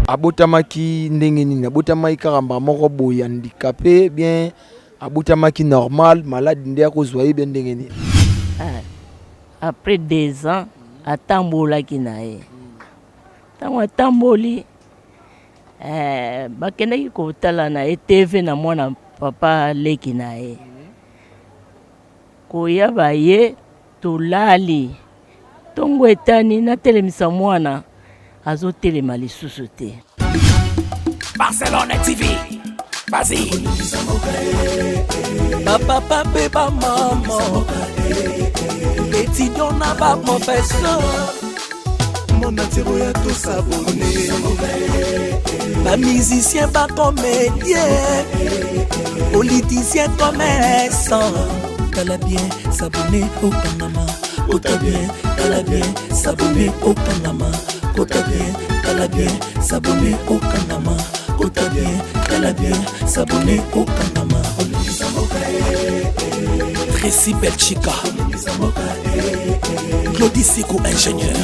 Abotamaki ndenge nini? Abotamaki karamba moko boye handicapé bien abotamaki normal malade ndé akozwa ye bien ndenge nini? Après 2 ans atambolaki na ye. Tango atamboli bakendaki kotala na ye TV na mwana papa leki na ye. Koya baye tolali. Tongo etani na telemisa mwana azo telema lisusu te. Barcelone TV. Vas-y. Papa pape pa maman. Étudiant n'a pas professeur. Mon atiro ya tout s'abonner. Pas musicien, pas comédien. Politicien, commerçant. T'as bien s'abonner au Panama. T'as bien, t'as bien s'abonner au Panama. T'as bien, t'as bien s'abonner au Panama. T'as bien, t'as bien s'abonner au Panama. Tracy Belchica, Claudie Sikou ingénieur.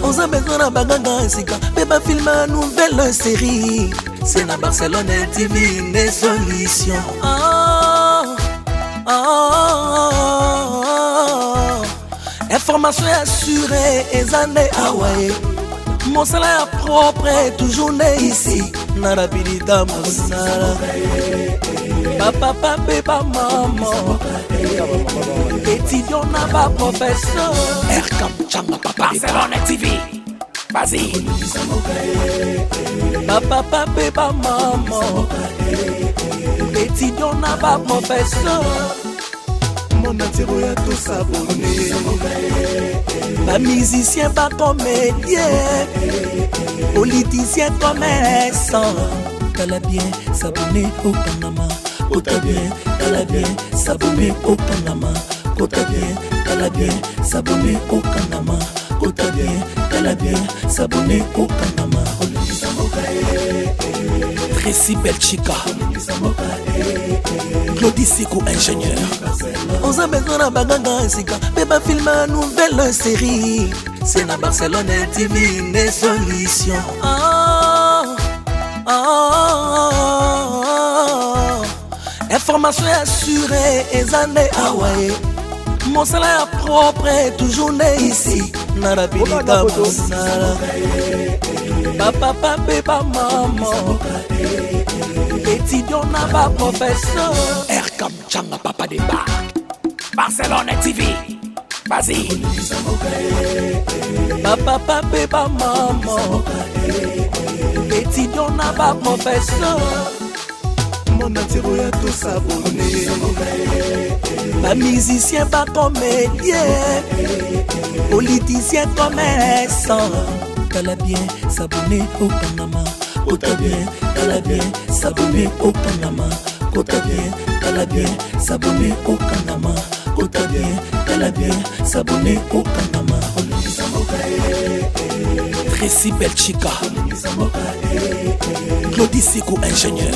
On a besoin d'un bagage sika, bébé film une nouvelle série. C'est na Barcelone TV des solutions. Information assurée et années Hawaii. Mon salaire propre est toujours né ici. Na rapidité mon salaire. Papa pape pa maman. Étudiant n'a pas professeur. Erkam changa papa. Barcelone TV. Vas-y. Papa pape pa maman. Étudiant n'a pas professeur. Mon atiro ya tout s'abonner. Pas musicien, pas comédien. Politicien, commerçant. T'as bien s'abonner au Panama. T'as bien s'abonner au Panama. T'as bien s'abonner au Panama. T'as bien s'abonner au Panama. Tracy Belchica, Claudie Sikou ingénieur. On a besoin d'un bagage sika, bébé film une nouvelle série. C'est na Barcelone TV des solutions. Information assurée et années Hawaii. Mon salaire propre est toujours né ici. Na rapidité mon salaire. Papa pape pa maman. Étudiant n'a pas professeur. Erkam changa papa de bar. Barcelone TV. Vas-y. Papa pape pa maman. Étudiant n'a pas professeur. Mon atiro ya tout s'abonner. Pas musicien, pas comédien. Politicien, commerçant. T'as bien s'abonner au Panama. T'as bien s'abonner au Panama. T'as bien s'abonner au Panama. T'as bien s'abonner au Panama. Tracy Belchica, Claudie Sikou ingénieur.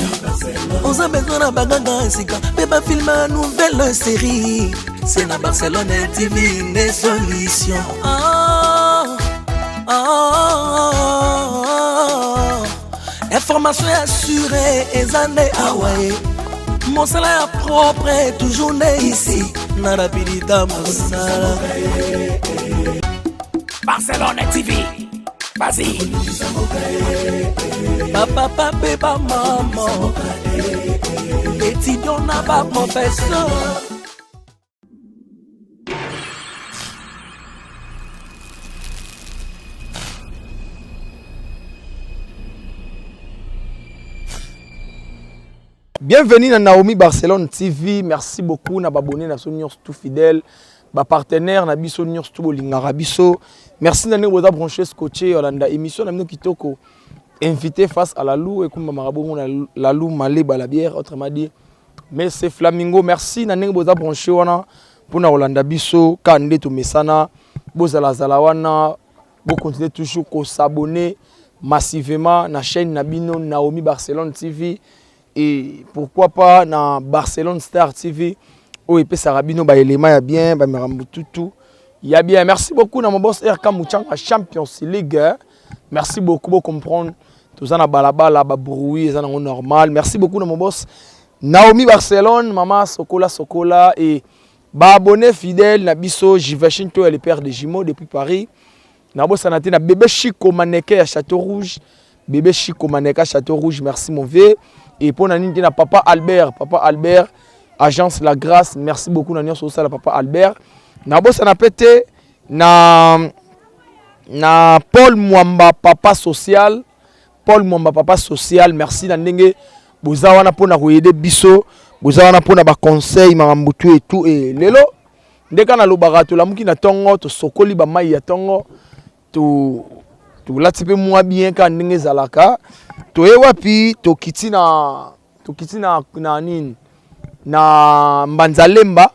On a besoin d'un bagage sika, bébé film une nouvelle série. C'est na Barcelone TV des solutions. Information assurée et années Hawaii. Mon salaire propre est toujours né ici. Na rapidité mon salaire. Barcelone TV. Vas-y. Papa pape pa maman. Étudiant n'a pas professeur. Bienvenue dans Naomi Barcelone TV. Merci beaucoup na abonné na soniors tout fidèle, ba partenaire na biso nyors tout bolingara biso. Merci na vous branché scotché Olanda émission na mino kitoko invité face à la Lou et comme marabongo la Lou malé la bière autrement dit mais c'est Flamingo. Merci na vous branché wana pour na Olanda biso kande to mesana bozala zalawana vous continuez toujours ko s'abonner massivement na chaîne Nabino Naomi Barcelone TV. Et pourquoi pas dans Barcelone Star TV où il peut s'arabino ba élément ya bien ba mirambu tout ya bien. Merci beaucoup na mon boss RK Mouchanga Champions League. Merci beaucoup pour comprendre Tout ça na balabala, ba bruit, ça na normal. Merci beaucoup de mon boss. Naomi Barcelone, maman Sokola et ba abonné fidèle na biso Jivachin to le père de jumeaux depuis Paris. Na boss na na bébé Chico Maneke à Château Rouge. Bébé Chico Maneke à Château Rouge, merci mon vieux. Et pour na na papa Albert, agence La Grâce, merci beaucoup na sur ça la papa Albert. Na boss na pété na Paul Mwamba papa social. Paul Mwamba papa social, merci na ndenge bozawana pona ko aider biso, bozawana pona ba conseil marambutu et tout et lelo ndeka na lobaka to lamuki na tongo to sokoli ba mai ya tongo to latipe mwa bien ka ndenge zalaka to e wapi to kitina nini na Mbanzalemba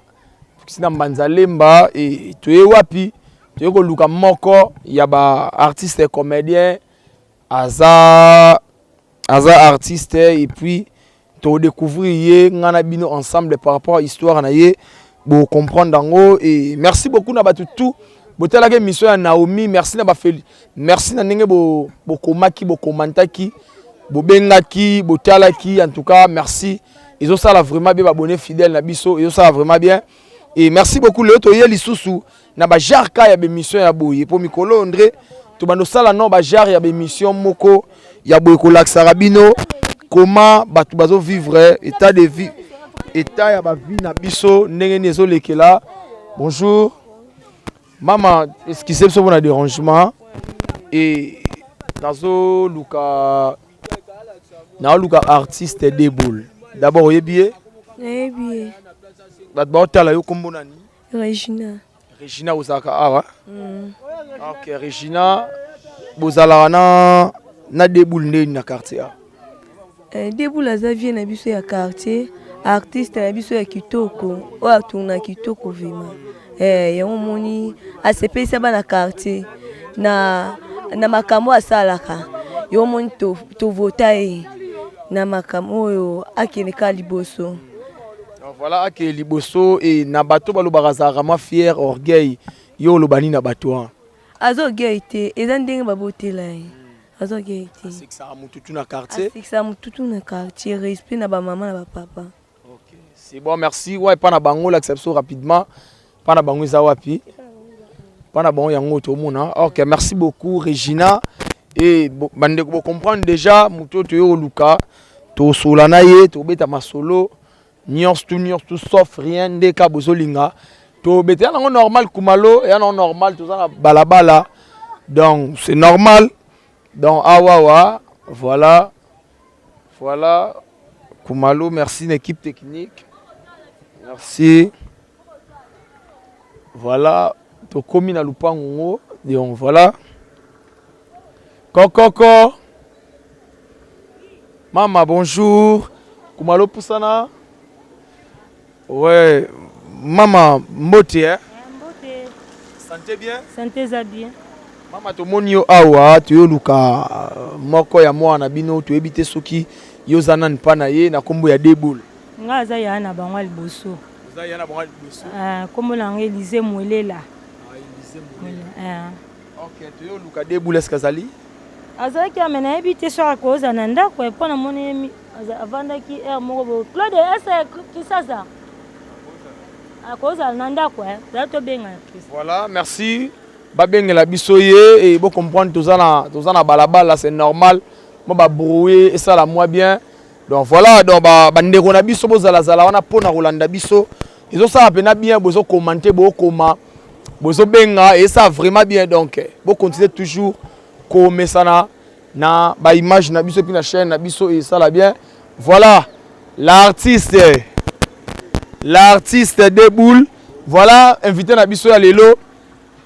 et to e wapi to e ko luka moko ya ba artiste et comédien Aza artiste et puis to découvrir ngana bino ensemble par rapport à l'histoire na ye bo comprendre dango et merci beaucoup na batu tout botela ke mission ya Naomi merci na ba merci na ndenge bo komaki bo komantaki bo bengaki bo talaki en tout cas merci ils ont ça là vraiment bien abonné fidèle na biso ils ont ça vraiment bien et merci beaucoup le to ye lisusu na ba jarka ya be mission ya boye pour mikolo André to bando sala no ba jar ya be mission moko ya boye ko laksarabino comment batu bazo vivre état de vie état ya ba vie na biso ndenge nezo lekela. Bonjour maman, excusez pour le dérangement et nazo luka artiste Deboul d'abord oyebié bat ba otala yo kombo nani Regina Osaka awa OK Regina bozala na Deboul ndeni na quartier Deboul azavie na biso ya quartier artiste na biso ya kitoko o atuna kitoko vraiment ya omoni asepesa ba na quartier na makambo asalaka yo omoni to vota na makambo oyo akeneka liboso. Voilà ake liboso et na bato balobaka vraiment fier orgueil yo lobani na bato azo gaité eza ndenge babotela azo gaité c'est que ça mututu na quartier c'est que ça mututu na quartier respect na ba maman na ba papa. OK c'est bon merci ouais pas na bango l'acception rapidement pas na bango za wapi pas na bango yango to mona. OK merci beaucoup Regina et bande ko comprendre déjà mututu yo luka to solana ye to beta masolo nyons tout sauf rien de ka bozolinga to beta yango normal kumalo et non normal tout ça balabala donc c'est normal donc awawa voilà kumalo merci l'équipe technique merci voilà to komi na lupango donc voilà Kokoko maman bonjour kumalo pusana. Ouais, maman, mbote hein? Mbote. Santé bien? Santé za bien. Maman, to moni yo awa, to yo luka moko ya mwana bino, to ebite soki yo zanan pa na ye na kombo ya Deboul. Nga za ya na bangwa liboso. Za ya na bangwa liboso? Kombo na nge Elize Mwelela. Elize Mwelela. OK, to yo luka Deboul eskazali? Azaki amena ebite so akoza na ndako e pona moni avandaki air moko bo Claude esa kisasa. Voilà, merci. Babenge la bisoye et bon comprendre tout ça na balabala c'est normal. Moi ba brouiller et ça la moi bien. Donc voilà, donc bandeko na biso bozala zala wana pona rolanda biso. Ils ont ça pena bien bozo commenter bo koma. Bozo benga et ça vraiment bien donc. Bo continuer toujours comme ça na ba image na biso puis na chaîne na biso et ça la bien. Voilà, l'artiste Deboul. Voilà, invité Nabiso à Lelo.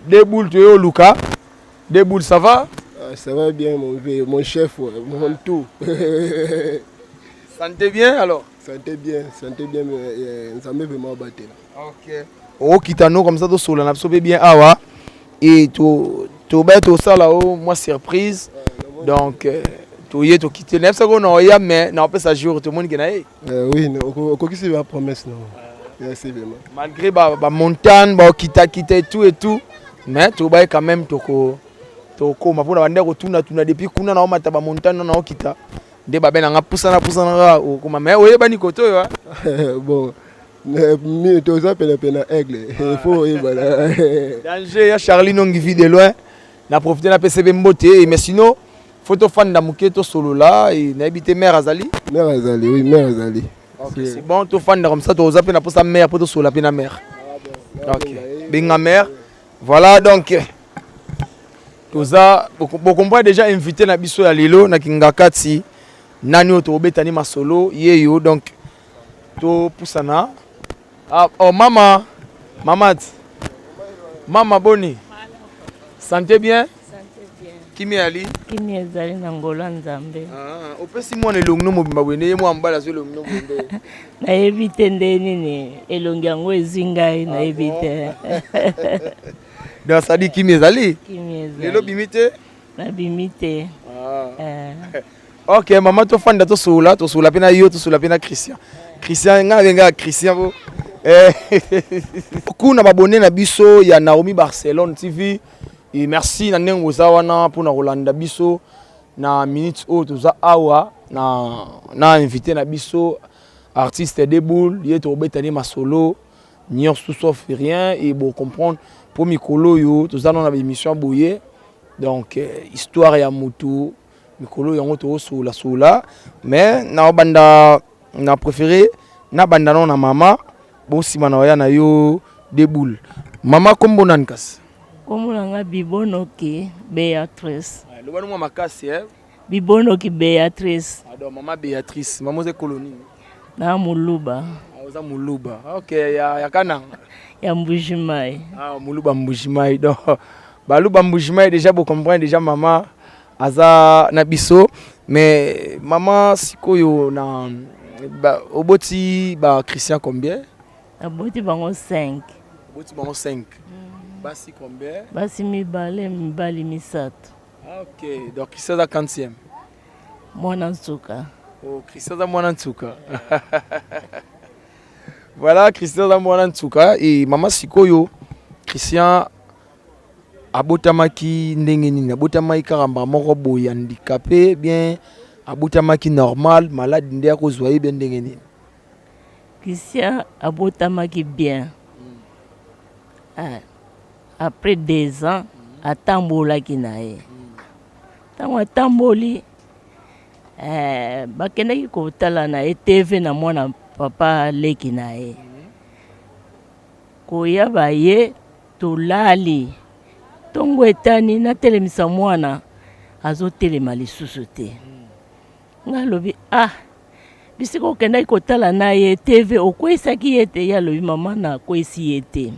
Deboul, tu es au Luka. Deboul, ça va? Ça va bien, mon chef, mon tout. Santé bien alors? Santé bien, mais ça m'a vraiment battu. OK. Oh, Kitano, comme ça, tu sola, n'a pas bien. Ah, ouais. Et tu bête au ça là-haut, moi, surprise. Donc, tu y es, tu quittes. N'est-ce pas qu'on a mais non, pas ça jour, tout le monde qui n'a pas. Oui, c'est la promesse, non. Malgré la montagne, kita et tout, mais tu vas quand même te tokoma mpona bande kotuna depuis kuna na omata bamontagne na okita nde babenanga pusana kaka okoma me oyebani koto oyo bon toza pena aigle il faut oyebana danger ya Charlie Nongi vie de loin na profiter na PCB mbote mais sinon faut tofanda moke tosolola nayebi te mère azali oui mère azali. Okay, c'est bon, tu fais comme ça, tu as appelé pour sa mère, pour te sur la peine mère. Ok, bien mère. Voilà donc. Tu as, vous comprenez déjà invité na biso ya lelo na Kingakati, nani oto betani masolo, yeyo donc. Tu poussana. Ah, oh maman, maman Boni. Santé bien? Kimi ali? Kimi ezali na ngolo nzambe. Opesi mwana elongi no mobimba wende ye mwa mbala zo elongi no wende. Nayebi te nde nini elongi yango ezingai nayebi te. Donc ça dit Kimi ezali? Kimi ezali. Lelo bimite? Nabimi te. Ok, maman to fanda to sola pena yo to sola pena Christian. Christian nga benga Christian bo. Kuna babone na biso ya Naomi Barcelone TV. Et merci na ndenge ozawana pour na Rolanda biso na minute o toza awa na invité na biso artiste Deboul yé to betani masolo nior tout sauf rien et bon comprendre pour mikolo yo toza na émission boyé donc histoire ya moto mikolo yango to sola mais na banda na préféré na banda na mama bon si mana na yo Deboul mama kombo nankas. Komulanga Bibonoki Béatrice. Le bon nom makasi Bibonoki Béatrice. Alors maman Béatrice, maman c'est colonie. Na Muluba. Oza Muluba. OK, ya kananga. Ya Mbujimai. Ah Muluba Mbujimai. Donc Baluba Mbujimai déjà vous comprenez déjà maman aza na biso mais maman sikoyo na oboti ba Christian combien? Aboti bango 5. Oboti bango 5. Basi combien? Basi mibali misato. Ok, donc Christian za 40e. Mwana nsuka. Oh, Christian za mwana nsuka. Voilà, Christian za mwana nsuka et mama sikoyo Christian abotamaki ndenge nini? Abotamaki karamba moko boy handicapé bien abotamaki normal, malade ndea ko zoye bien ndenge nini? Christian abotamaki bien. Après 2 ans, atambolaki na ye. Tango atamboli, bakendaki kotala na ye TV na mwana papa leki na ye. Koyaba ye tolali. Tongo etani natelemisa mwana azotelema lisusu te. Nga lobi bisiko okendaki kotala na ye TV okwesaki ye te ya lobi mama na kwesi ye te.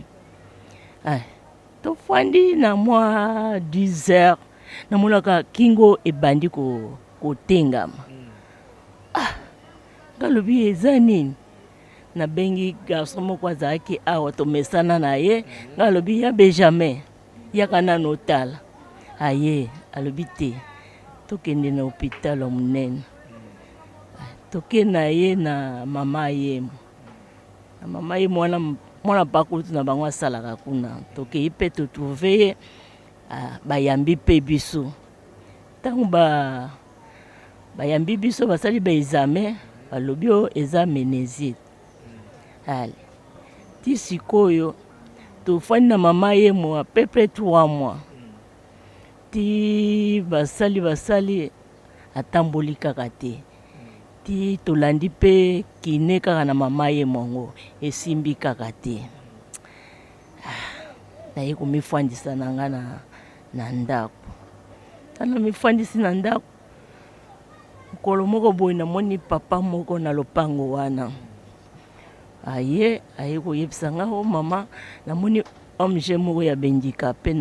Tofandi na mwa 10 heures na molaka kingo ebandi kotengama. Ngalobi eza nini? Na bengi garçon moko azalaki awa tomesana na ye. Ngalobi ya Benjamin yaka na notala. Aye alobi te. Tokende na hôpital monene. Toke na ye na mama ye. Na mama ye mwana bakulutu na bango asalaka kuna tokei mpe totrouve ye bayambi mpe biso ntango bayambi biso basali baexamen balobi oyo eza ménésite ti sikoyo tofandi na mama ye mo peu près 3 mois ti basali atamboli kaka te ti tolandi pe kine kaka na mama ye mongo esimbi kaka te. Naye komifandisa na nga na ndako. Tana mifandisi na ndako. Mokolo moko boye namoni papa moko na lopango wana. Aye koyebisa nga mama namoni homme moko ya bendikape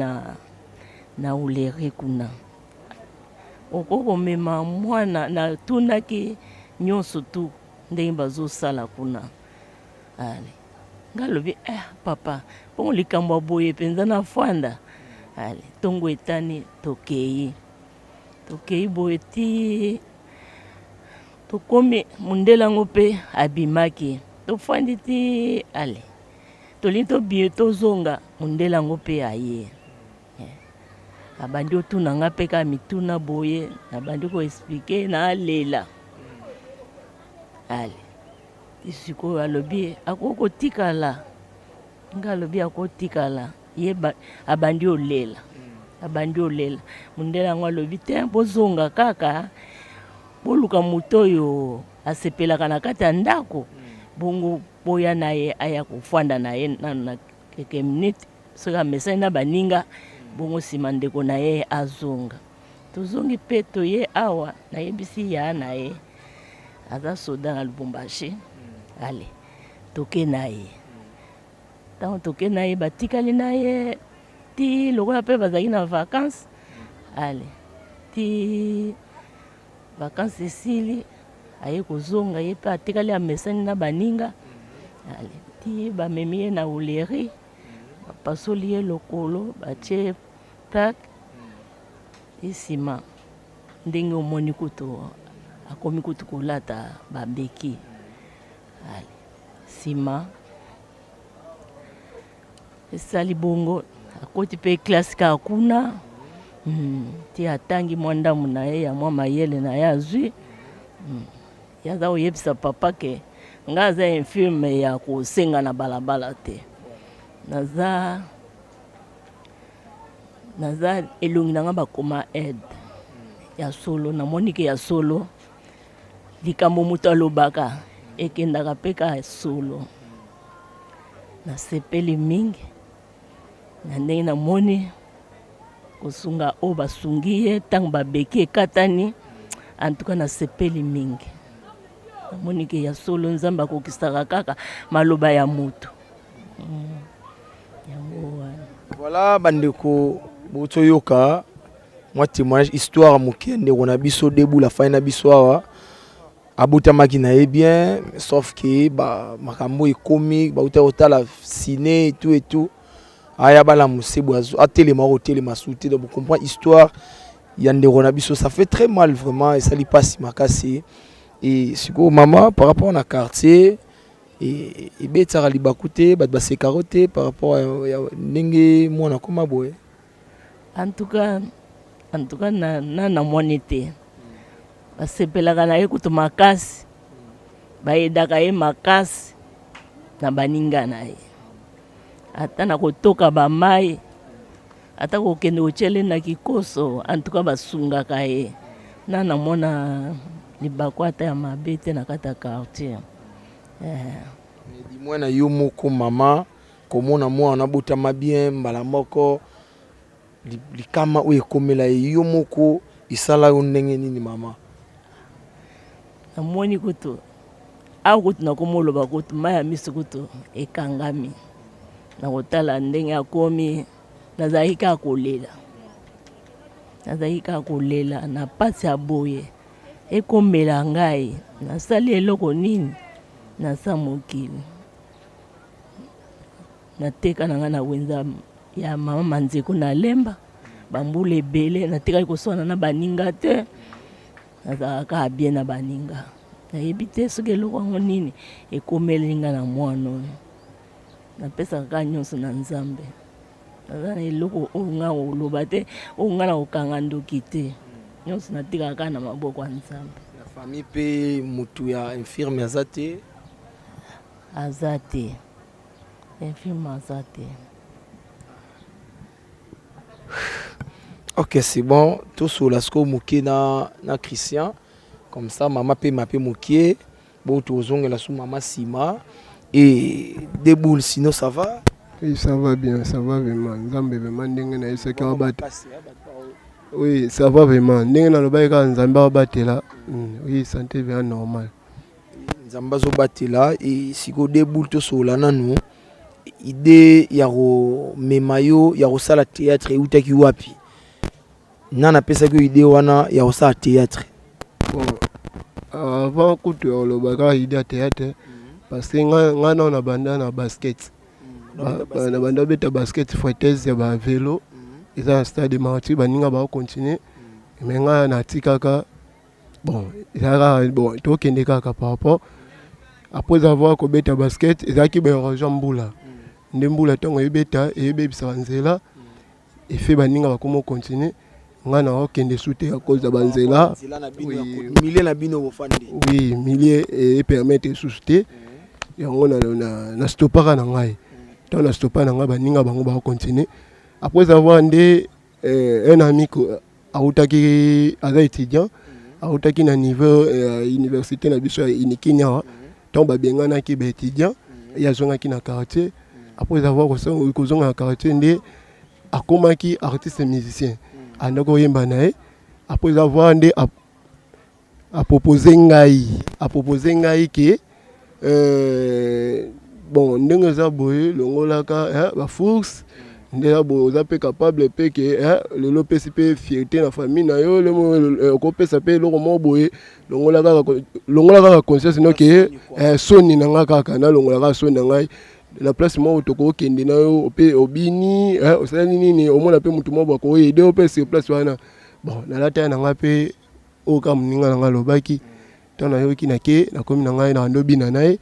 na uleri kuna. Okoko mema mwana na tunaki nyonso tu ndenge bazosala kuna. Ngalobi papa pongo likambo boye penza na fanda. Tongo etani tokei boye ti tokomi mundela ngope abimaki tofandi ti tolinto biye tozonga mundela ngope aye. abandi otuna nga mpe ka mituna boye abandi koexplike na alela ale sikoyo alobi akokotikala nga alobi akotikala ye abandi olela mundele yango alobi te bozonga kaka boluka moto oyo asepelaka na kati ya ndako bongo boya na ye aya kofanda na ye nano na keke minute soki amesani na baninga bongo nsima ndeko na ye azonga tozongi mpe toye awa nayebisi ya na ye aza soda na Lubumbashi ale toke na ye ntango toke na ye batikali na ye ti lokola mpe bazalaki na vacances ale ti vacances esili aye kozonga ye mpe atikali amesani na baninga ale ti bamemi ye na uleri bapasoli ye lokolo batie plaque nsima ndenge omoni kutu akomi kutu kolata babeki ale nsima esali bongo akoti mpe klase kaka kuna ti atangi mwa ndambu na ye ya mwa mayele na ye azwi ye aza koyebisa papa ke nga aza infirme ya kosenga na balabala te naza elongi na nga bakoma aide ya solo namoni ke ya solo likambo moto alobaka ekendaka mpe ka solo nasepeli mingi na ndenge namoni kosunga oyo basungi ye ntango babeki ekatani antuka nasepeli mingi namoni ke ya solo nzambe akokisaka kaka maloba ya moto yango wana voilà bandeko botoyoka mwa témoignage histoire moke ndeko na biso debu la fin na biso awa abotamaki na ye bien sauf que makambo ekomi bauta kotala ciné et tout aya bala musebo atelema kotelema souté donc vous comprenez histoire ya ndeko na biso ça fait très mal vraiment et ça li passe makasi et siko maman par rapport na quartier et betara libakoute bat basekarote par rapport ya ndenge mwana koma boye en tout cas na moni te basepelaka na ye kutu makasi bayedaka ye makasi na baninga na ye ata na kotoka bamai ata kokende kotyele na kikoso en tout cas basungaka ye na namona libako ata ya mabe te na kati ya quartier dimwe na yo moko mama komona mwana botama bien mbala moko likama oyo ekomela ye yo moko isala yo ndenge nini mama namoni kutu awa kutu nakomoloba kutu mai ya miso kutu ekangami na kotala ndenge akomi nazalaki kaka kolela na pasi ya boye ekomela ngai nasali eloko nini nasa mokili nateka na ngai na wenza ya mama manzeko na lemba bambula ebele natekaki koswana na baninga te nazalaka bien na baninga nayebi te soki eloko yango nini ekomeli nga na mwana oyo napesaka kaka nyonso na nzambe naza na eloko oyo nga oloba te oyo nga na kokanga ndoki te nyonso natekaka kaka na maboko ya nzambe la famille pe mutu ya infirme aza te infirme aza te. Ok, c'est bon. Tout sur la sco mouké na Christian. Comme ça, maman paye ma paye mouké. Bon, tout aux la sous maman Sima. Et des boules, sinon ça va? Oui, ça va bien, ça va vraiment. Oui, ça va vraiment. Oui, santé bien normal. Zambazo batela et si go des boules tout sur la nano. Idée yaro memayo yaro sala théâtre et utaki wapi. Nana pesa que idée wana yaro sala théâtre. Bon, avant kutu yaro baka idée théâtre parce que nga na banda na basket. Na banda beta basket foiteuse ya ba vélo. Ils ont un stade marti baninga ba continuer. Mais nga na tikaka bon, bon, to kende kaka par rapport après avoir ko beta basket, ezaki ba rejoindre mbula. Ndembula tongo ebeta ebebisa nzela et fait baninga va comment continuer ngana okende souté à cause de banzela oui milliers et permettre souté et on na stopaka na ngai tant na stopaka na ngai baninga bango ba continuer après avoir ndé un ami autaki aza étudiant autaki na niveau université na biso inikinya tant ba bengana ki ba étudiant ya zonga ki na quartier après avoir kozonga na quartier ndé akomaki artiste musicien andako yemba nae après avoir ndé a proposé ngai que bon ndenge za boye longolaka ba force ndé bo za pe capable pe que le lopesi pe fierté na famille na yo le ko pesa pe lo mo boye longolaka conscience no que soni na nga kaka na longolaka soni na ngai la place mo toko kende na yo pe obini osali nini omona pe mutu mo bako aider o pe sur place wana bon na lata na nga pe o ka muninga na nga lobaki tana yo kinake na komi na ngai na ndobi na nae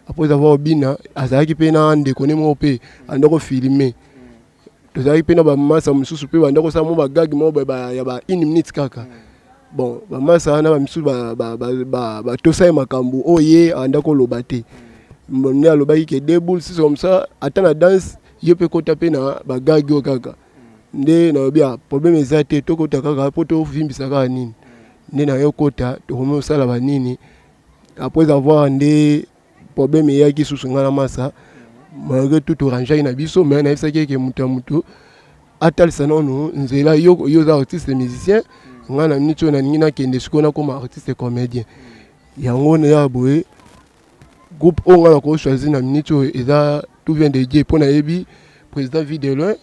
après avoir bina azaki pe na ndeko ne mo pe andoko filmer tozaki pe na ba masa mususu pe bandoko sa mo ba gag mo ba ya ba 1 minute kaka bon ba masa na ba mususu ba tosa makambu oye andako lobate mbonne alobaki ke deboule si comme ça atana danse yo pe ko taper na ba gag yo kaka nde na bia problème ezate to ko kaka po to vimbisa ka nini nde na yo kota to komo sala ba nini après avoir nde problème ya ki susunga na masa malgré tout orange na biso mais na isaki ke mutu atalisa nono nzela yo za artiste musicien ngana minito na ningina kende sikona comme artiste comédien yango na ya boye groupe on ko choisir na minito eza tout vient de Dieu pona yebi président Videlo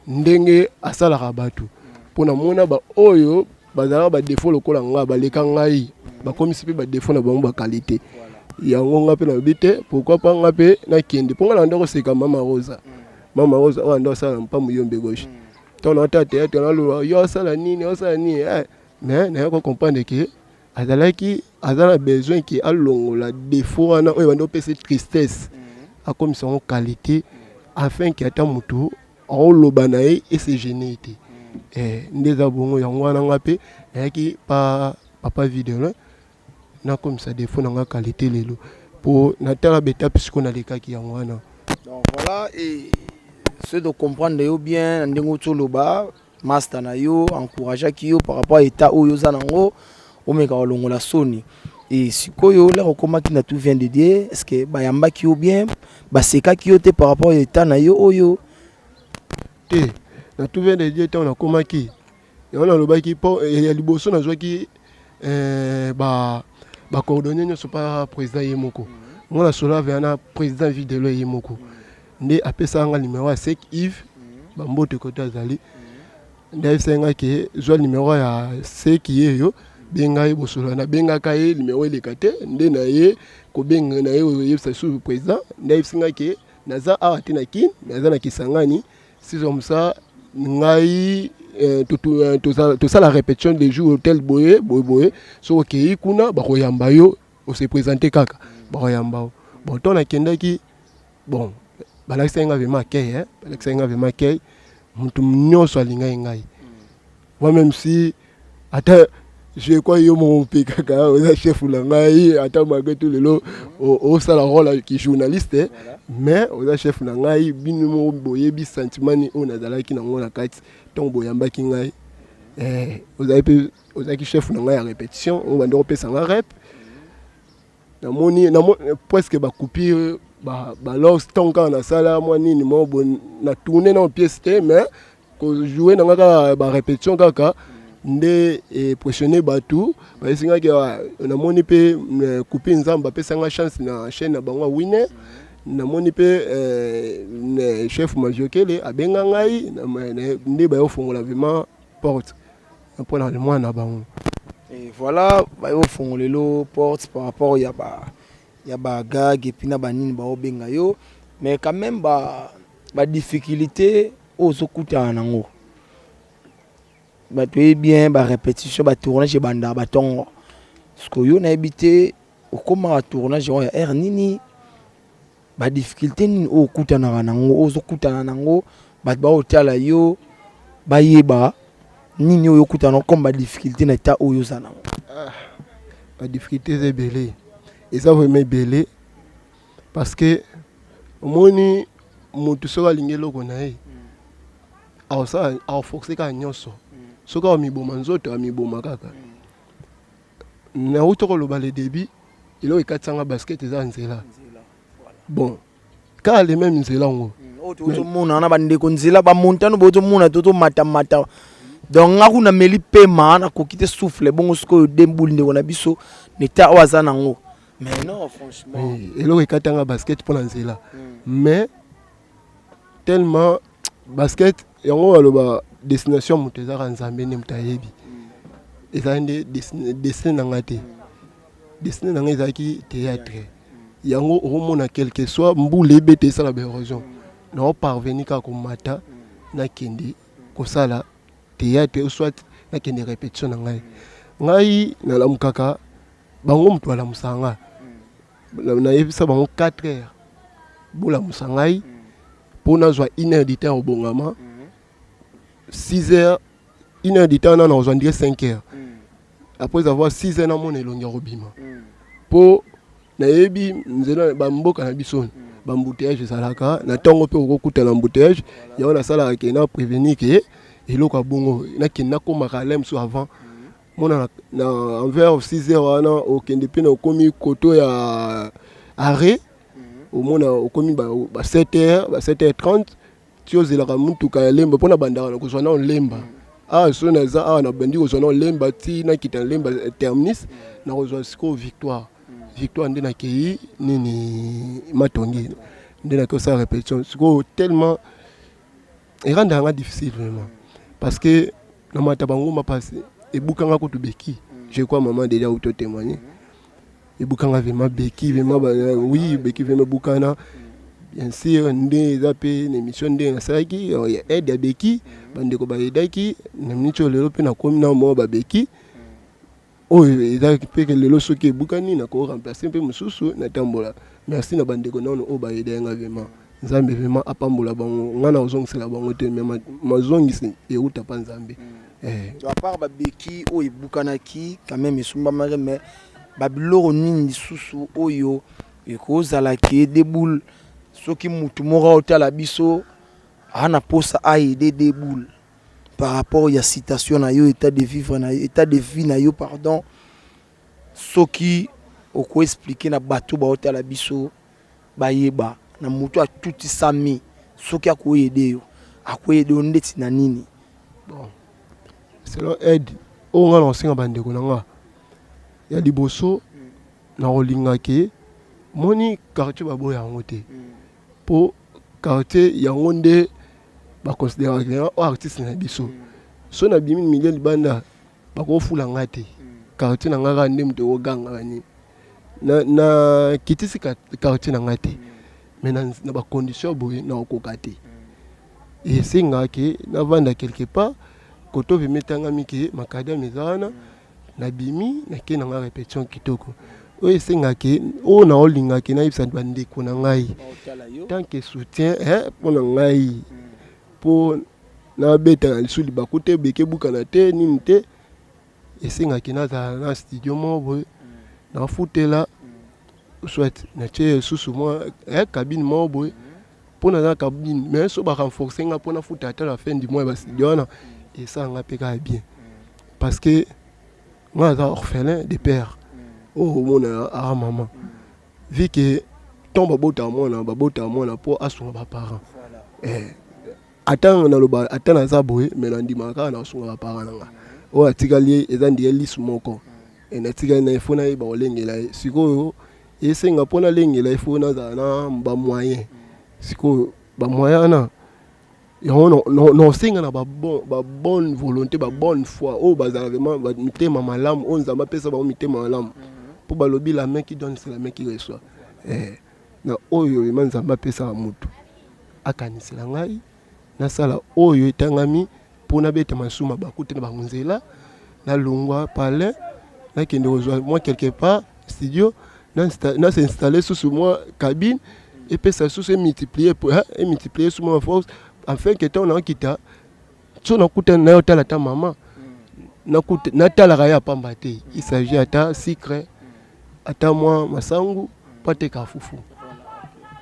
ndenge asala rabatu pona mona ba oyo bazala ba défaut lokola nga ba leka ngai ba komisi pe ba défaut na ba qualité yango nga pe na bité pourquoi pas nga pe na kende ponga na ndoko seka mama Rosa wa ndo sala mpa muyombe gauche ton tata to na lo yo sala nini mais na ko comprendre que azala besoin qui alongola défaut wana oyo bando pese tristesse a comme son qualité afin que ata mutu o lobana et se gêner ndeza bongo yango wana nga pe yaki pa papa vidéo na comme ça défaut na qualité lelo pour na tala beta puisqu'on a les cas qui yango wana donc voilà et ceux de comprendre yo bien ndengo toloba master na yo encourager ki yo par rapport à état oyo zanango omeka olongola soni et sikoyo là okoma ki na tout vient de Dieu est-ce que bayamba ki yo bien baseka ki yo te par rapport à état na yo oyo te na tout vient de Dieu tant na koma ki on a lobaki po ya liboso na zwaki ba coordonner ne sont pas président yemoko ngona sola vena président Videlo yemoko nde apesa nga numéro ya Sek Yves bambote kota zali nde senga ke zo numéro ya Sek yeyo benga bosola na benga kaye numéro elekate nde na ye ko benga na ye yebisa sous président nde senga ke naza awati na kin naza na kisangani si comme ça ngai tout ça la répétition des jours hôtel boye so ke kuna ba koyamba yo on se présenter kaka ba koyamba bon ton akendaki bon balakisa vraiment kay balakisa vraiment kay mutu nyonso alinga ngai moi même si ata je crois yo mon pe kaka o chef la ngai ata malgré tout lelo o sala rôle qui journaliste mais o chef na ngai binu boye bi sentiment ni on azala ki na ngona kati ton boyamba ki ngai ozaki chef na ngai ya répétition on va ndoko pesa nga rep na moni presque ba coupure ba lost tonka na sala moi nini mo bon na tourner na pièce te mais ko jouer na nga ba répétition kaka nde pressionner batu ba singa ke na moni pe couper nzamba pesa nga chance na chaîne na bango winner na moni pe chef majokele abenga ngai nde ba yo fongola vraiment porte pour le mois na bango et voilà ba yo fongolelo porte par rapport ya ba gag et puis na banini ba obenga yo mais quand même ba difficulté ozo kuta nango ba tu bien ba répétition ba tournage banda ba tongo parce que yo na habité au comment tournage ya air nini ba difficulté ni o kuta na nango ozo kuta nango ba otala yo bayeba nini oyo kutana comme ba difficulté na état oyo zana la difficulté c'est belé et ça vraiment belé parce que moni mutu soka lingelo konae aw ça aw forcer ka nyonso soka miboma nzoto miboma kaka na utoko lo balé débit ilo ikatsanga basket eza nzela bon ka les mêmes nzela ngo oto mona na bandeko nzela ba montano boto mona toto mata donc nga kuna meli pema na kokite souffle bongo siko dembul ndeko na biso neta wazana ngo mais non franchement ilo ikatanga basket pour nzela mais tellement basket yango aloba destination muteza nzambe ne mutayebi ezande destin nangate destin nangeza ki théâtre yango omona quelque soit mbule bete sala bérosion na parvenir ka komata na kende ko sala théâtre ou soit na kende répétition ngai na la mukaka bango mtu ala musanga na yebisa bango 4 heures bula musangai pour na zwa 1 heure du temps au bongama 6 heures 1 heure du temps na zwa 5 heures après avoir 6 heures na mon elongi robima pour na yebi nzela ba mboka na biso ba embouteillage salaka na tongo pe okokuta na embouteillage ya na sala ke na prévenir que eloko bongo na kinna ko makalem so avant mona na envers 6 heures na au kende pe na komi koto ya arrêt au mona au komi ba 7 heures ba 7h30 tio zela ka muntu ka lemba pona bandara na ko sona lemba so na za na bandi ko sona lemba ti na kita lemba terminus na ko siko victoire nde na kei nini matongi nde na ko sa répétition siko tellement et rendre difficile vraiment parce que na mata bango ma passé et bukanga ko to beki je crois maman déjà auto témoigner et bukanga vraiment beki vraiment oui beki vraiment bukana bien sûr nde zape na émission nde na saki ya aide ya beki bande ko ba edaki na minicho lelo pe na komi na mo ba beki eza pe ke lelo soki ebukani na ko remplacer pe mususu na tambola merci na bandeko nono o ba yedenga vraiment nzambe vraiment apambola bango ngana ozongisela bango te mais mazongisi euta pa nzambe to à part ba beki o ebukanaki quand même esumba mare mais babiloro nini lisusu oyo ekozala ke deboule soki mutu moko otala biso ana posa aider deboule par rapport à citation na yo état de vivre na état de vie na yo pardon soki oko expliquer na bato ba otala biso bayeba na mutu a tout sami soki akoyede yo akoyede ndeti na nini bon selon aide o nga lonsinga bandeko nanga ya liboso na rolinga ke moni quartier babo yango te po quartier yango nde ba considérer que artiste na biso so na bimi milieu libanda ba ko fula ngate quartier na ngaka nde mto oganga bani na kitisi quartier na ngate mais na ba condition boye na okokate et singa ke na vanda quelque part koto vimetanga miki makada mizana na bimi na ke na répétition kitoko oyo esengaki oyo na olingaki nayebisa bandeko na ngai tant que soutien mpo na ngai mpo nabeta na lisu libaku te beke bukana te nini te esengaki nazala na studio moko boye nafutela soit natie susu mwa kabine moko boye mpo naza kabine mais so barenforce nga mpo nafuta ata na fin du mois ya bastudio wana esanga mpe kaka bien parce que nga aza orphelin de père oh mona a maman vu que ton babota mona pour asunga ba parents attends na loba attends na zaboye mais na ndimaka na asunga ba parents nga o atikali ezandi lisu moko et na tikali na ifona ba olengela sikoyo esenga pona lengela ifona za na ba moyen sikoyo ba moyen na non singa na ba bonne volonté ba bonne foi o bazala vraiment ba mitema malamu on nzamba pesa ba mitema malamu pour balobi la main qui donne c'est la main qui reçoit na oyo nzamba pesa mutu akanisela ngai na sala oyo etangami pona beta masuma bakute na bangunzela na longwa pale na kende ozwa moi quelque part studio na s'installer sous moi cabine et puis ça sous multiplier pour multiplier sous ma force afin que ton en kita so nakuta na yo tala ta mama nakuta natala kaya pamba te il s'agit ata sucre ata moi masangu pateka fufu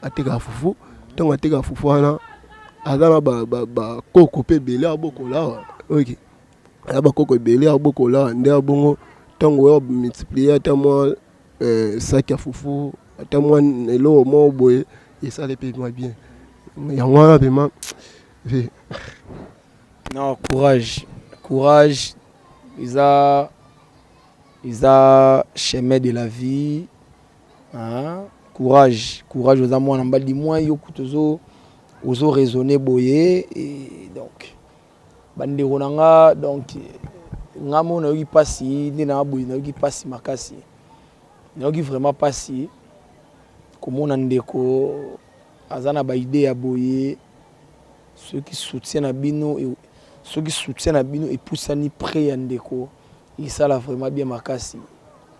ateka fufu tango ateka fufu wana azana ba koko pe belé abokola OK ala ba koko belé abokola nde abongo tango yo multiplier ata moi sac ya fufu ata moi elo mo boye et ça les paye moi bien yango wana vraiment non courage ils a chemin de la vie hein? courage aux amours en bas du moins yo kutozo ozo raisonner boyer et donc bande ronanga donc ngamo na yoki pasi ndi na boyi na yoki pasi makasi na yoki vraiment pasi komona ndeko azana ba idée ya boyer ceux qui soutiennent Abino et poussent ni près à ndeko il ça là vraiment bien makasi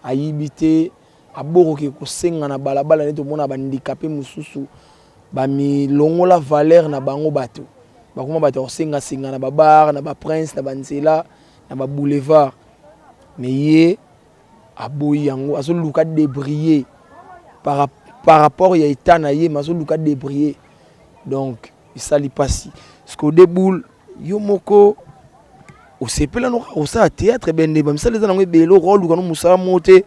ayibité aboro ke ko senga na balabala neto mona ba handicapé mususu ba mi longo la valeur na bango bato ba kuma bato senga na ba bar na ba prince na ba nzela na ba boulevard mais yé aboyi yango azo luka débriller par rapport ya état na yé mazo luka débriller donc il sali pasi parce qu'au déboule yo moko au sepela no au sa théâtre bende bam ça les nango belo rôle ko no musala moté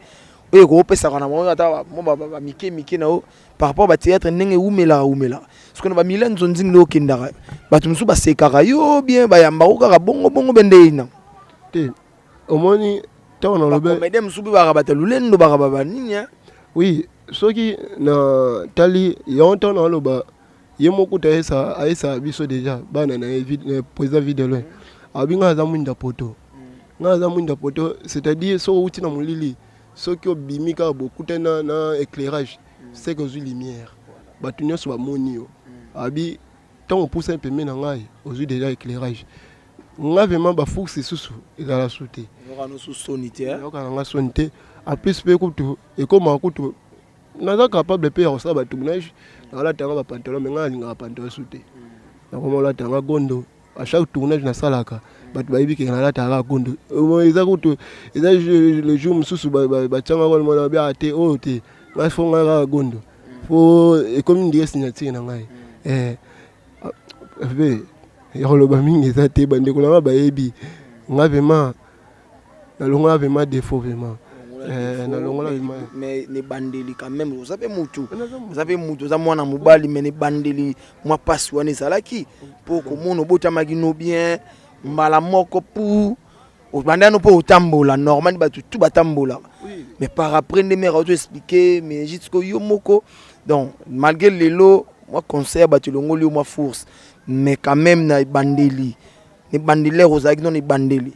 oyo ko pesa kana mo ata mo ba mike na par rapport ba théâtre ndenge umela parce que na ba milan nzonzingi no kindara batu musu ba sekaka yo bien ba yamba ko ka bongo bende ina te omoni tawo na lobe mais dem subi ba ba lulendo ba ninya oui soki na tali yonto na loba yemoko ta esa biso déjà bana na président vidéo abinga za mwinda poto ngaza mwinda poto c'est-à-dire so uti na mulili soki obimika bokuta na éclairage c'est que aux lumière batu nyonso ba monio abi tant on pousse un peu na ngai aux déjà éclairage nga vraiment ba force susu ezala sauter ngano sous sonité nga sonité en plus pe kutu et comme kutu naza capable pe ya ça ba tournage na tanga ba pantalon mais nga linga pantalon sauter na comme la tanga gondo à chaque tournage na salaka batu bayibi ke na tanga gondo eza kutu eza le jour mususu ba tanga ko mona bia te o te nga fonga ga gondo fo et comme une dièse signature na ngai yolo ba mingi za te bande ko na ba yebi nga vraiment na longa vraiment défaut vraiment na longa mais ne bandeli quand même vous savez mutu za mwana mobali mais ne bandeli moi passe wana ezalaki pour ko mono botamaki no bien mbala moko pour obandano po otambola normal batu tout batambola mais par après ne me auto expliquer mais jusqu'au yo moko donc malgré lelo moi conseil batu longoli moi force mais quand même na bandeli ne bandeli rozaki non ne bandeli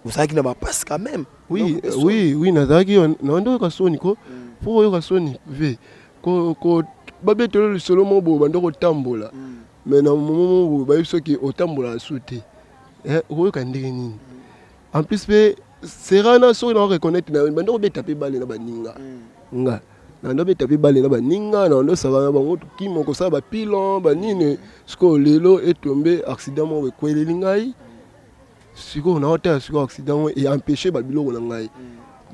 osaki na ba passe quand même oui nazaki na ndo ka soni ko pour yo ka soni ve ko babetolo le solo mo bo bando ko tambola mais na moment ba biso ki otambola souté ko ka ndenge nini en plus pe serana so na reconnaître na bando ko beta pe balé na baninga nga na ndo beta pe balé na baninga na ndo sava na bango ki moko sa ba pilon ba nini sko lelo est tombé accident mo ko elingai siko na hôtel siko accident et empêcher ba biloko na ngai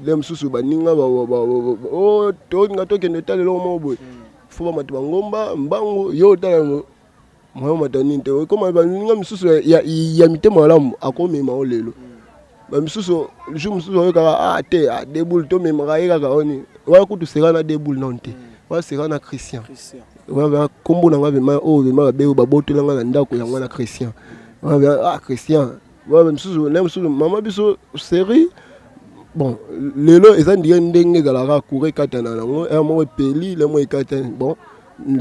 lem susu baninga o to ngato ke netale lo mo boy fo ba matu ngomba mbango yo tala mo matani te ko ba ninga mususu ya mitema malamu akome ma olelo ba mususu le jour mususu yo ka te deboule to mema ka yeka oni wa kutu sera na deboule nonte wa sera na Christian wa ba kombo na ngabe ma o ba be ba botolanga na ndako ya mwana Christian wa Christian ouais même sous maman biso série bon lelo ezan die ndenge galaka courir katana nango e mo peli le mo katana bon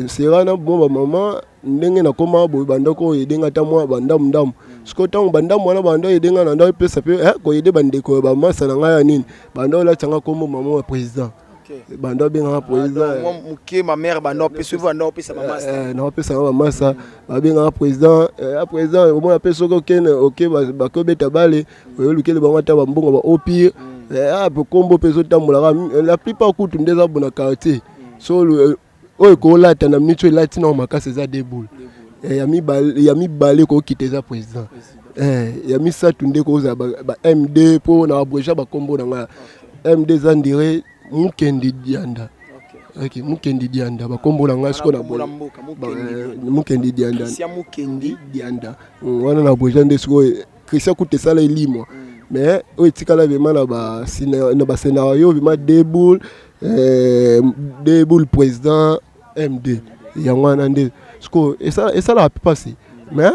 sera na bon maman ndenge na koma bo bandako edenga ta mo bandam skota bandam wana bando edenga na ndo pesa pe ko yede bandeko ba masa na ngaya nini bando la tanga kombo maman président bando benga président muke ma mère bando pesa bando pesa mama na pesa mama sa ba benga président président au moins pesa ko ken OK ba ko beta bale o lukele ba mata ba mbongo ba opi po kombo pesa tambola la plupart kutu ndeza bona quartier so o ko lata na minute lati na makasa za deboule ya mi balé ko kiteza président ya misato nde koza ba MD po na abreja ba kombo na nga MD zandire mukendi dianda. Ok, mukendi dianda ba kombo na nga siko na bola mukendi dianda sia mukendi dianda wana na abreja nde siko Christian Kutesala elimo mais o etikala vraiment na ba scénario vraiment Deboul président MD yango wana nde siko ça la passer mais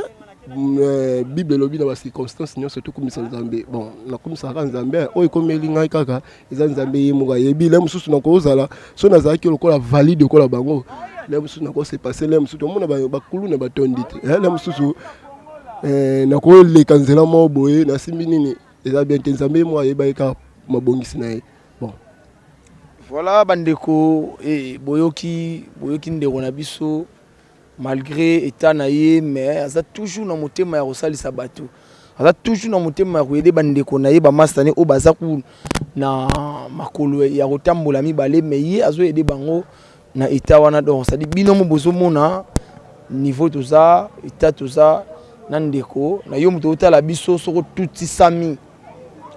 Bible lobi na ba circonstances nyonso to komisa Nzambe bon na komisa ka Nzambe o ekomeli ngai kaka eza Nzambe yemuka yebi le mususu na kozala so na zaki lokola valide kola bango le mususu na ko se passer le mususu mona ba kulu na ba tondi le mususu na ko le kanzela mo boye na simbi nini eza bien te Nzambe mo ayeba ka mabongisi na ye bon voilà bandeko boyoki ndeko na biso malgré état na ye mais aza toujours na motema ya kosalisa bato aza toujours na motema ya koyede bandeko na ye bamastane oyo baza ku na makolo ya kotambola mibale mais ye azoyede bango na état wana donc c'est-à-dire bino mo bozomona niveau toza état toza na ndeko na yo moto otala biso soko tutisami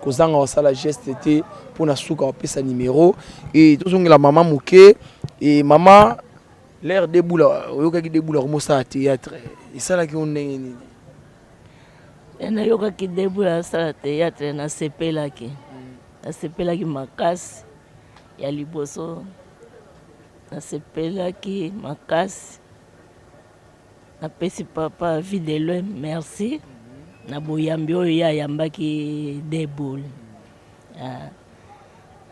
kozanga wasala geste te mpona suka wapesa numéro et tozongela mama moke et mama l'air deboula oyokaki deboula komosala théâtre esalaki o ndenge nini nayokaki deboula asala théâtre nasepelaki makasi ya liboso nasepelaki makasi napesi papa vie de loin merci na boyambi oyo ye ayambaki deboul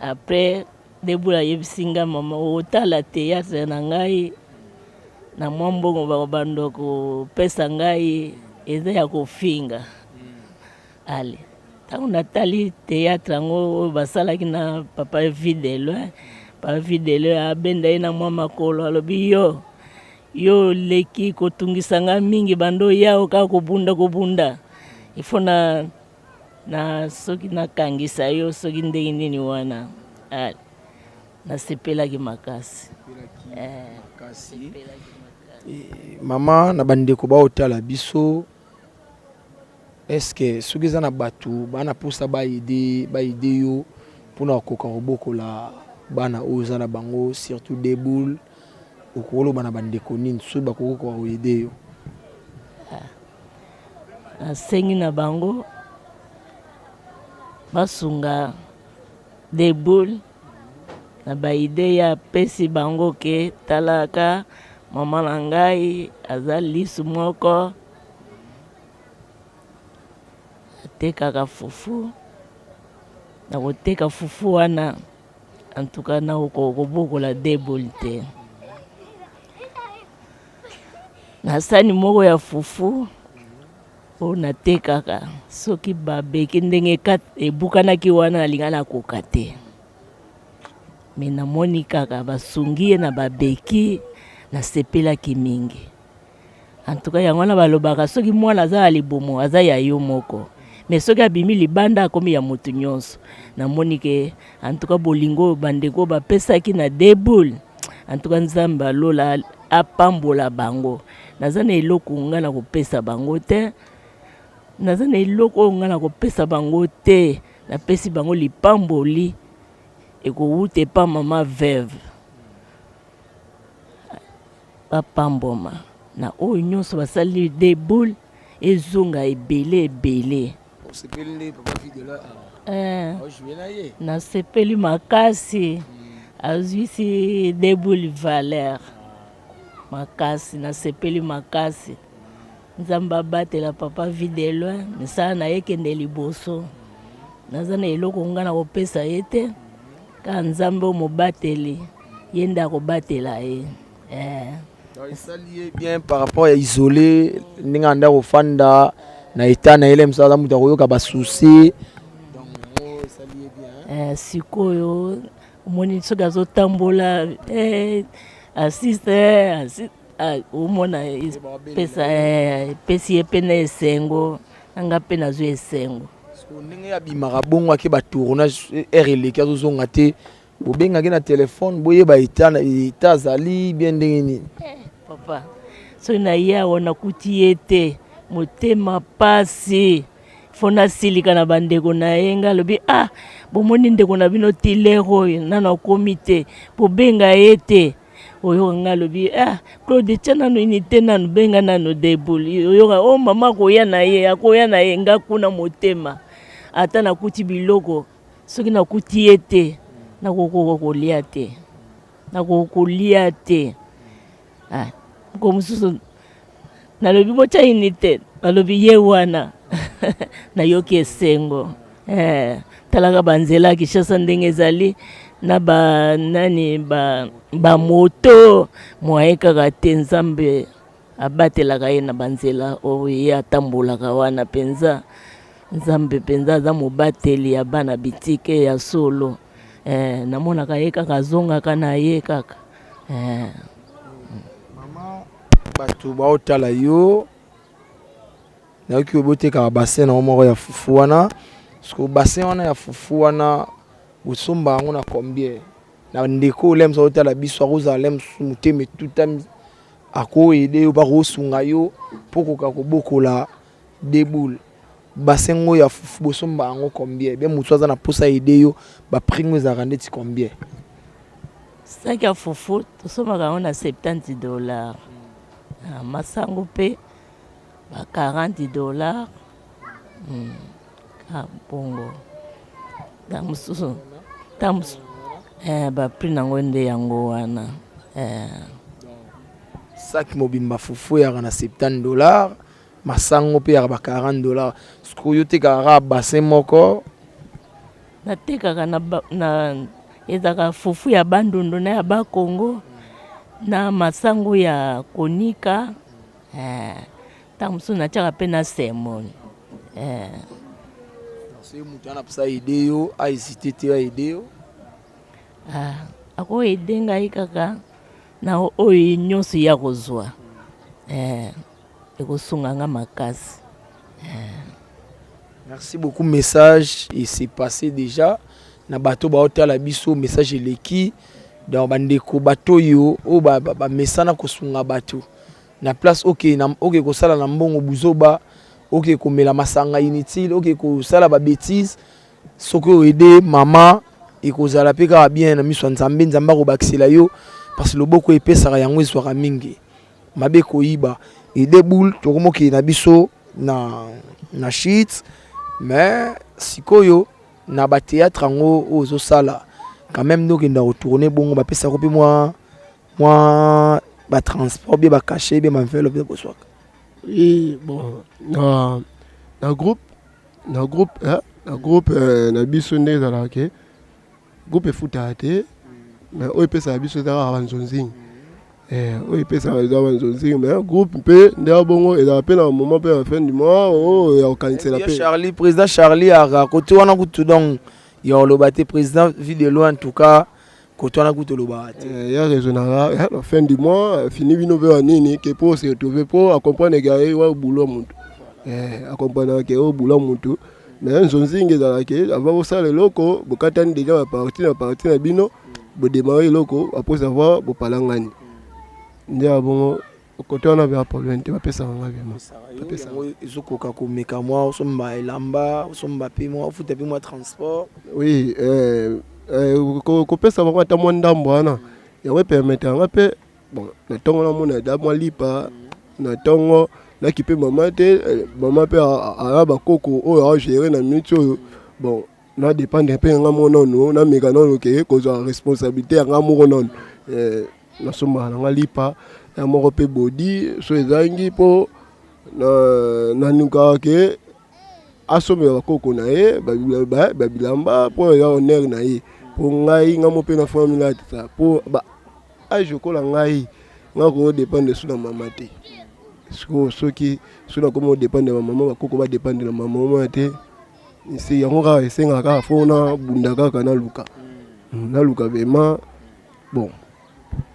après deboul ayebisi nga mama otala théâtre na ngai na mwa mbongo bakobanda kopesa ngai eza ya kofinga ale ntango natali théâtre yango oyo basalaki na papa vie de loin abenda ye na mwa makolo alobi yo leki kotungisa nga mingi bando yao kaka kobunda ifo na soki nakangisa yo soki ndenge nini wana nasepelaki makasi mama na bandeko baotala biso eske soki eza na bato bana posa baide yo mpona kokoka kobokola bana oyo eza na bango surtout deboul okoloba na bandeko nini soki bakokoka koyede yo nasengi na bango basunga deboul na baide ya pesi bango ke talaka mama na ngai aza lisu moko atekaka fufu na koteka fufu wana antuka na kobokola deboul te na sani moko ya fufu oyo natekaka soki babeki ndenge ebukanaki wana nalinga nakoka te me namoni kaka basungi ye na babeki nasepelaki mingi antuka yango wana balobaka soki mwana aza ya libumu aza ya yo moko me soki abimi libanda akomi ya motu nyonso namoni ke antuka bolingo bandeko bapesaki na deboul antuka Nzambe alola apambola bango naza na eloko nga na kopesa bango te napesi bango lipamboli ekowute pa mama veuve bapamboma na oyo nyonso basali deboul ezonga ebele nasepeli makasi azwisi deboul valeur makasi nasepeli makasi Nzambe abatela papa vie de loin misala na ye kende liboso naza na eloko nga na kopesa ye te ka Nzambe o mobateli ye nde akobatela ye esali ye bien par rapport ya isolé ndenge anda kofanda na état na ele mosala moto akoyoka basusi sikoyo omoni soki azotambola asiste omona epesi ye mpe na esengo nanga mpe nazwi esengo ndenge abimaka bongo ake batournage ere eleki azozonga te bobengaki na telefone boyeba eta azali bien ndenge nini papa soki na ye awa nakuti ye te motema pasi fona silika na bandeko na ye nga lobi bomoni ndeko na bino tilere oyo nana okomi te bobenga ye te oyo nga lobi Claude tia nano unité nano benga nano deboule oyo mama akoya na ye nga kuna motema ata nakuti biloko soki nakuti ye te nakokolia te nakokolia te ko mosusu nalobi botia unité nalobi ye wana nayoki esengo talaka banzela Kinshasa ndenge ezali na bamoto mwaye kaka te Nzambe abatelaka ye na banzela oyo ye atambolaka wana mpenza Nzambe mpenza aza mobateli ya bana bitike ya solo namonaka ye kaka azongaka na ye kaka mama bato baotala yo nayoki obotekaka bassin na moko ya fufu wana parce bassin wana ya fufu wana osomba yango na combien na ndeko olemsa otala biso akozala lemsu motema etutami akoyede yo bakosunga yo mpo koka kobokola deboule bassin oyo ya fufu bosomba yango combien be moto aza na posa ede yo baprime ezalaka ndeti combien saki ya fufu tosombaka yango na $70 masango mpe $40 bongo tamususu baprix nango nde yango wana saki mobimba fufu yaka na $70 masango mpe yaka $40 sikoyo yo tekaka bassin moko natekaka na ezaka fufu ya bandundu na ya bakongo na masango ya konika tamusu natiaka mpe na semoni soki moto ana posa ede yo aesite te aede yo akoede ngai kaka na oyo nyonso ya kozwa ekosunga nga makasi. Merci beaucoup. Message et c'est passé déjà na bato ba otala biso message eleki dans bandeko bato yo o ba mesana kosunga bato na place OK ko sala na mbongo buzoba OK ko mela masanga inutile OK ko sala ba bêtise soko aider maman et ko zala peka bien na miso nzambe nzamba ko bakisela yo parce que loboko epesaka yango ezwaka mingi mabe ko yiba et deboule to komoki na biso na shit mais sikoyo na ba théâtre ngo ozo sala quand même donc nda retourner bongo ba pesa ko pe moi ba transport bien ba cacher bien ma vélo bien ko swaka. Oui, bon, na groupe na biso nde ezalaka groupe efuta te mais oyo epesaka biso ezalaka banzonzingi oyo epesaka eza banzonzingi mais groupe mpe nde abongo ezala mpe na moment mpe na fin du mois oyo ya kokanisela mpe Charlie président Charlie aka côté wana kutu donc ya oloba te président vidéo en tout cas côté wana kutu oloba te ya raisonnaka la fin du mois fini bino mpe wa nini ke po se retrouver po acomprendre ke wa boulot mutu acomprendre ke o boulot mutu mais nzonzingi ezalaka avant kosala eloko bokatani déjà na parti na bino bodémarre eloko après savoir bopalangani nde abongo côté wana bya problème te bapesaka nga bien ezokoka komeka mwa osomba elamba osomba pe mwa ofuta pe mwa transport oui kopesa bango ata mwa ndambo wana yango epermetaka nga mpe bon na ntongo namona da mwa lipa na ntongo naki mpe mama te mama mpe aya bakoko oyo agere na minute oyo bon na dépendre mpe nga mo nono nameka nono ke kozwa responsabilité ya nga moko nono nasombaka na nga lipa ya moko mpe bodi so ezangi mpo nanukaka ke asomela bakoko na ye babilamba mpo eza honneur na ye mpo ngai nga mo mpe na famille atisa mpo age okola ngai nga kodépendre so na mama te soki so nakomi odépendre na mama bakoko badépendre na mama moma te yango kaka esengaka kaka fo nabunda kaka naluka vraiment bon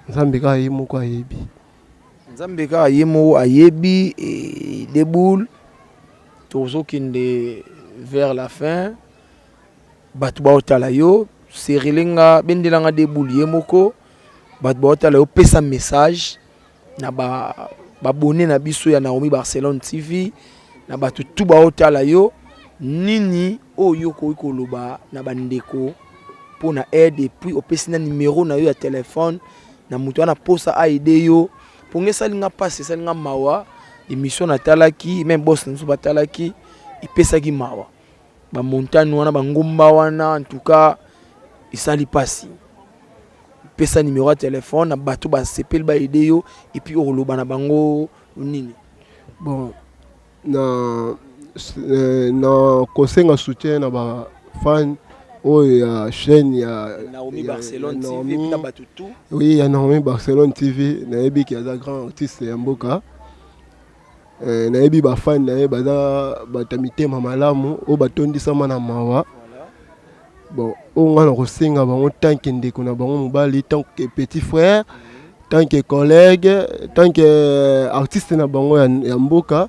nzambe kaka ye moko ayebi nzambe kaka ye moko ayebi deboule tozokende vers la fin bato baotala yo serilenga bendelanga deboule ye moko bato baotala yo pesa message na babone na biso ya Naomi Barcelone TV na bato tout baotala yo nini oyo ko koloba na bandeko pour na aide et puis opesi na numéro na yo ya téléphone na mutu ana posa aide yo pour ngesa linga passe salinga mawa émission na talaki même boss nso batalaki ipesa ki mawa ba montagne wana ba ngomba wana en tout cas isali pasi pesa numéro ya téléphone na bato ba sepel ba aide yo et puis oloba na bango nini. Bon na kosenga soutien na ba fan ya chaîne ya Naomi Barcelone TV na bato tout. Oui, ya Naomi Barcelone TV na yebi ki aza grand artiste ya mboka. Na yebi ba fan na ye baza batamitema malamu o batondisama na mawa. Bon, on a kosenga bango tant que ndeko na bango mobali, tant que petit frère, tant que collègue, tant que artiste na bango ya mboka.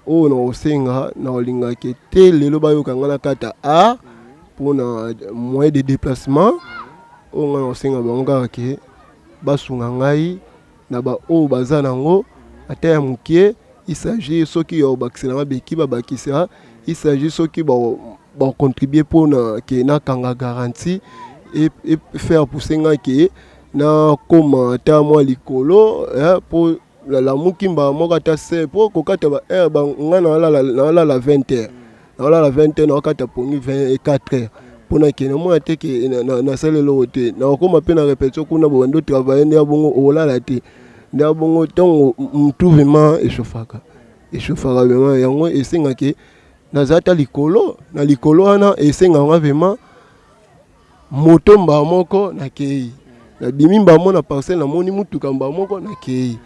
O na kosenga na olinga ke te lelo bayoka ngana kata a pour na moyen de déplacement. O na kosenga bango kaka ke basunga ngai na ba o baza nango ata ya mukie. Il s'agit ceux qui ont bakisela beki ba bakisela, il s'agit ceux qui vont contribuer pour que na kanga garantie et faire pousser nga ke na comme ta moi likolo pour la mukimba mo kata se pour ko kata ba ba ngana la 20h na la 20h na kata pongi 24h pour na ke na mo ate ke na sale lo te na ko ma pe na répétition kuna bo ndo travailler na bongo ola la te na bongo ton tout vraiment échauffaka vraiment yango esenga ke nazata likolo na likolo wana esenga nga vraiment moto mba moko na kei na bimimba mona parcelle na moni mutuka mba moko na kei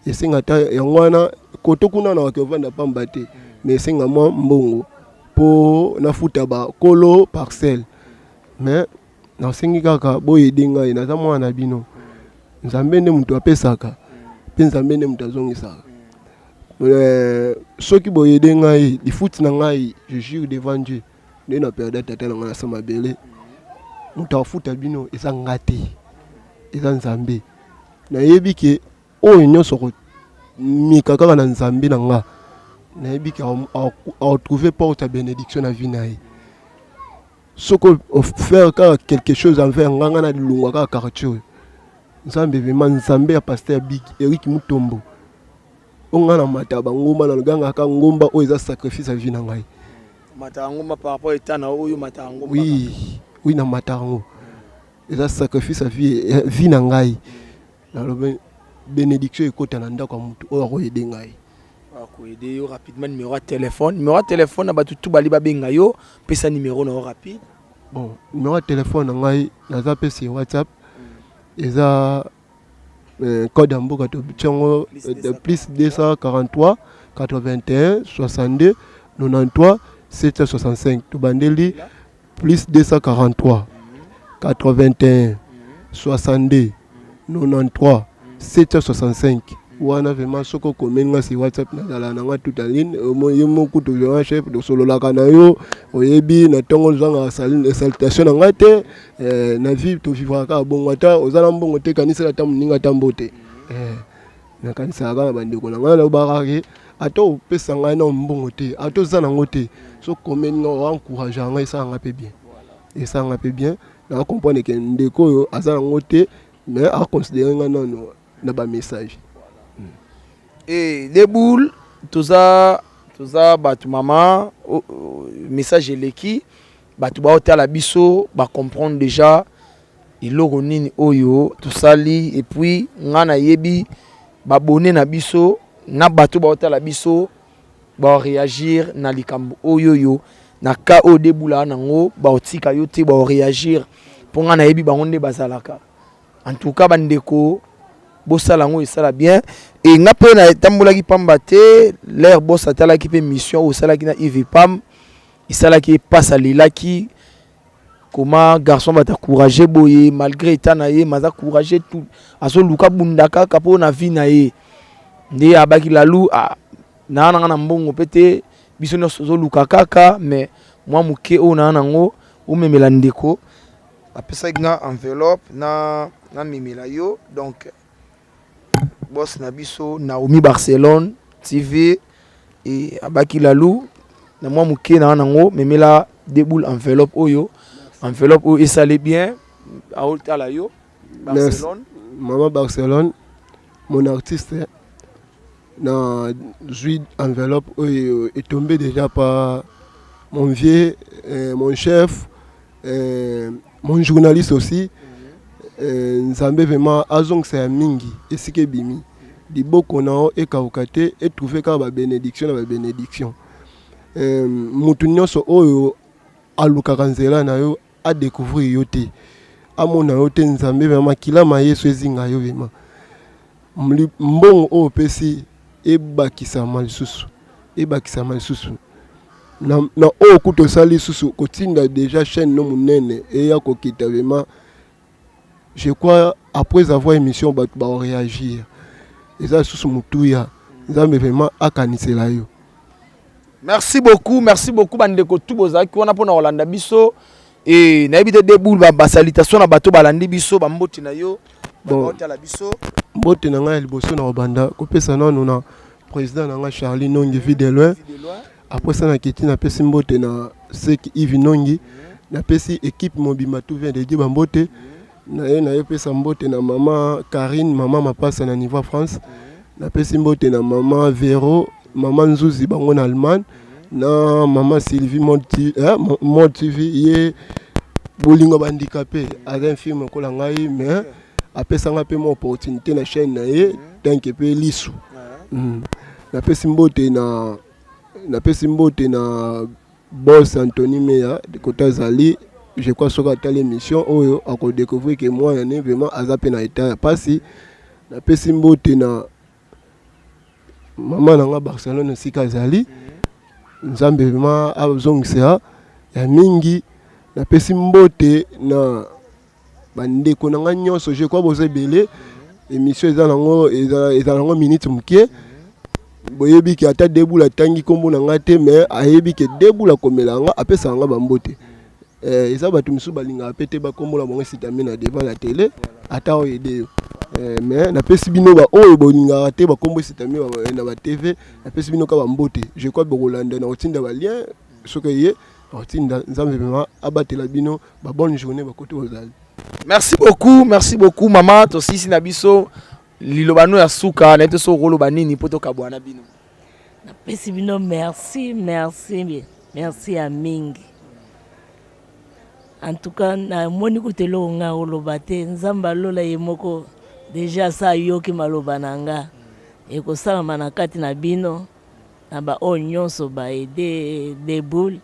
esenga ta yango wana koto kuna na wakevanda pamba te mais esenga mo mbongo po na futa ba kolo parcelle mais na sengi kaka boye dinga ina mwana bino nzambe nde mutu apesaka pe nzambe nde mutu azongisaka. Ceux qui boyent des ngai, les foot nangai, je jure devant Dieu. Ne na perdre tata na ngana sama belé. Muta foot abino eza ngate. Eza nzambe. Na yebi ke o nyonso ko mikaka na nzambe na nga. Na yebi ke a trouver porte à bénédiction na vie na ye. Soko faire quelque chose envers nganga na lungwa ka quartier. Nzambe vraiment nzambe a pasteur Big Eric Mutombo. On a mataba ngomba na nganga ka ngomba o eza sacrifice à vie na ngai. Mata ngomba par rapport à na oyo mata ngomba. Oui na matango. Eza sacrifice à vie na ngai. Na lo bénédiction ekota na ndako mutu o ko aider ngai. Ko aider yo rapidement numéro de téléphone na batu tout bali ba benga yo pesa numéro na rapide. Bon, numéro de téléphone na ngai na za pesa WhatsApp. Eza code Amboka Tobichango plus 243 81 62 93 765 Tobandeli plus 243 81 62 93 765 wana vraiment soko komenga si WhatsApp na dala na tout en ligne mo kutu le chef de solo la kana yo oyebi na tongo zanga salutation na ngate na vie to vivre ka bongo ata ozala mbongo te kanisa la tam ninga tambote na kanisa ka bandeko na ngala barake ato pesa nga na mbongo te ato zana ngote so komenga encourager nga ça nga pe bien et ça nga pe bien na comprendre que ndeko yo azala ngote mais à considérer nga non na ba message. Et des boules, tout ça, batu maman, message eleki, batu ba hôtel la biso, ba comprendre déjà, il logo nini oyo, tout ça li, et puis ngana yebi, ba bonné na biso, na batu ba hôtel la biso, ba réagir na likambo oyo yo, na ka o deboula nango, ba otika yo te ba réagir, pour ngana yebi ba onde bazalaka. En tout cas bandeko bosalango esala bien et nga pe na tambola ki pamba te l'air boss atala ki pe mission au sala ki na IVPAM isala ki passe lila ki comment garçon va t'encourager boye malgré état na ye maza encourager tout aso luka bundaka kapo na vie na ye ndi abaki lalu na na mbongo pete biso no so luka kaka mais moi muke o na nango o memela ndeko apesa nga enveloppe na mimila yo donc boss Nabiso Naomi Barcelone TV et Abaki Lalou na moi muke na nango memela déboule enveloppe oyo et ça allait bien à Olta la yo Barcelone. Maman Barcelone, mon artiste na joué enveloppe est tombé déjà par mon vieux, mon chef, mon journaliste aussi. Nzambe vraiment azong c'est mingi et ce que bimi di boko na o e kaukate et trouver ka ba bénédiction mutu nyonso oyo alukaka nzela na yo a découvrir yo te amona yo te Nzambe vraiment kilama yesu ezinga yo vraiment mbongo oyo pesi ebakisama lisusu na oyo kuto sali lisusu kotinda déjà chaîne no munene et ya kokita vraiment. Je crois après avoir émission ba réagir et ça sous mutuya Nzambe vraiment akanisela yo. Merci beaucoup bandeko tout bozaki wana pona Rolanda biso et na ebite déboule ba salutation na bato balandi biso ba mboti na yo ba la biso mbote na nga liboso na obanda kopesa nanu na président na nga Charlie Nongi vie de loin après ça na kiti na pesi mbote na Seki Yves Nongi na pesi équipe mobima tout vient de dire ba mbote na pesa mbote na maman Karine maman mapasa na niveau France na pesi mbote na maman Vero maman Nzuzi bango na Allemagne na maman Sylvie Mod TV ye bolingo bandicapé avec un film ko la ngai mais apesa nga pe mo opportunité na chaîne na ye tant que pe lisu na pesi mbote na boss Anthony Meya de Kota Zali. Je crois sur la l'émission où on a découvert que moi on est vraiment à zapper état passé na pesimbote na maman na Barcelone aussi Kazali Nzambe vraiment azongisa ya mingi na pesimbote na bande ko na nyonso je crois boze belé émission ezanango minute muke boyebi ki ata deboula tangi kombo na ngate mais ayebi ke deboula komela nga apesa nga bambote et ça va tout misu balinga pété ba kombo la bango sitamina devant la télé ata o aider mais na pesi bino ba o bolinga te ba kombo sitamina na ba TV na pesi bino ka bambote je crois bo Rolanda na otinda ba lien sokoye otinda Nzambe vraiment abatela bino ba bonne journée ba côté ozali. Merci beaucoup maman to sisi na biso lilobano ya suka na ete so rolo banini poto kabwana bino na pesi bino merci à mingi. En tout cas, na moni kutelo nga olobate nzamba lola yemoko déjà sa yoki maloba nanga e ko sala manakati na bino na ba onyonso ba aider des boules.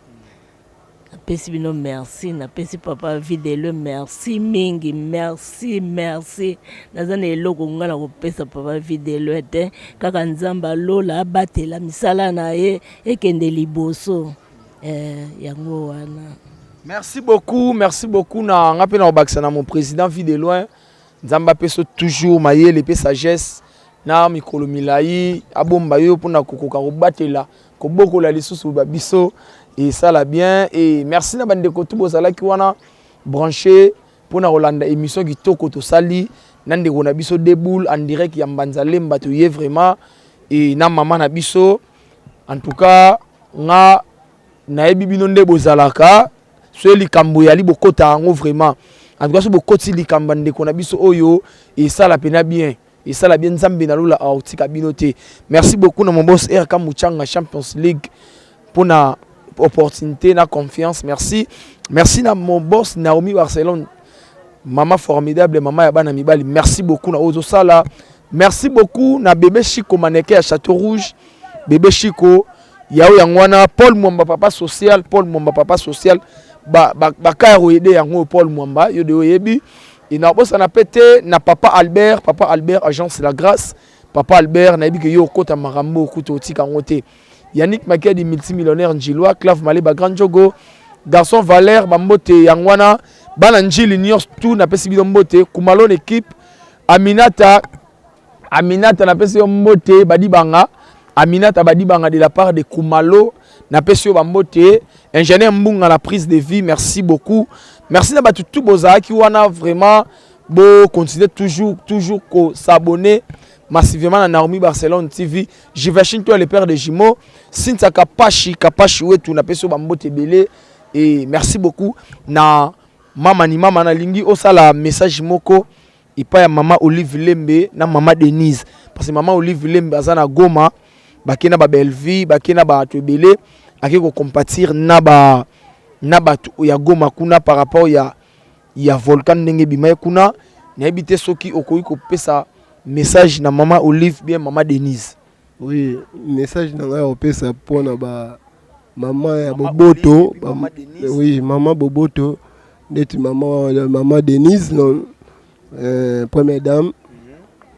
Na pesi bino merci, na pesi papa videle merci mingi, merci. Nazana eloko ngala ko pesa papa videle te kaka nzamba lola abatela misala na ye ekende liboso yango wana. Merci beaucoup na ngape na obakisa na mon président vie de loin Nzamba peso toujours mayele pe sagesse na mikolo milai abomba yo pona kokoka kobatela kobokola lisusu babiso et ça la bien et merci na bande ko tout bozala ki wana branché pona Rolanda émission ki toko to sali nande ko na biso déboule en direct ya Mbanzale mbato ye vraiment et na maman na biso en tout cas nga na ebibino nde bozalaka so likambo ya libokota ngo vraiment en tout cas so bokoti likambo ndeko na biso oyo et ça la pena bien et ça la bien Nzambe na lula autika binote. Merci beaucoup na mon boss RK Muchanga Champions League pour na opportunité na confiance. Merci na mon boss Naomi Barcelone maman formidable maman ya bana mibali. Merci beaucoup na Ozo Sala. Merci beaucoup na bébé Chico Maneke à Château Rouge bébé Chico yao yangwana Paul Mwamba papa social bakaro aider yango Paul Mwamba yo de oyebi ina bosa na pété na papa Albert agence la grâce papa Albert na yebi ke yo kota marambo kuto tika ngote Yannick Makedi multimillionnaire Njilwa Clave Maleba Grand Jogo garçon Valère bambote yangwana bana Njili Nios tout na pesi bidombote Kumalon équipe Aminata na pesi yombote badibanga Aminata badibanga de la part de Kumalo na pesi yombote ingénieur Mbunga la prise de vie. Merci beaucoup. Merci na tout boza qui wana vraiment bo continuer toujours ko s'abonner massivement na Naomi Barcelone TV. J'imagine toi le père de Jimo. Sinta Kapashi wetu na peso bambote belé. Et merci beaucoup na mama ni mama na lingi osala message moko ipa ya mama Olive Lembe na mama Denise parce que mama Olive Lembe azana Goma bakena ba Belvi bakena ba tebele akiko compatir na ba ya Goma kuna par rapport ya volcan ndenge bima kuna na habité soki okoyi ko pesa message na mama Olive bien mama Denise. Oui, message na ngai opesa pona ba maman ya Boboto, oui, maman Boboto, maman Denise, non, première dame,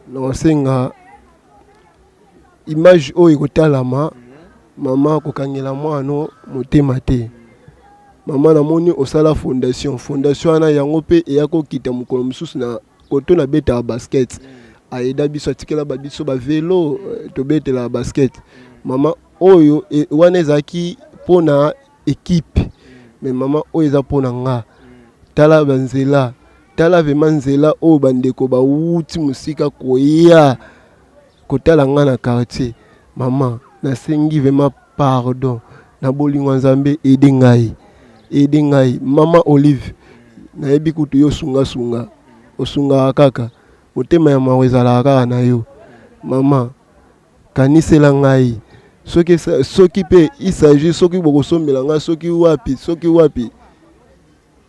non, senga image o ikotalama, maman kokangela mwana motema te. Maman na moni osala fondation ana yango pe eyako kita mukolo mususu na koto na beta basket. Aida biso atikela ba biso ba vélo to betela basket. Maman oyo wana ezaki pona équipe mais maman oyo eza pona nga tala banzela tala vema nzela oyo bandeko bauti musika koya kotala nga na quartier. Maman nasengi vema pardon na bolingo nzambe ede ngai mama Olive nayebi kutu yo sunga osunga kaka motema ya mawe ezalaka kaka na yo. Mama kanisela ngai soki pe isaji soki bokosombela nga soki wapi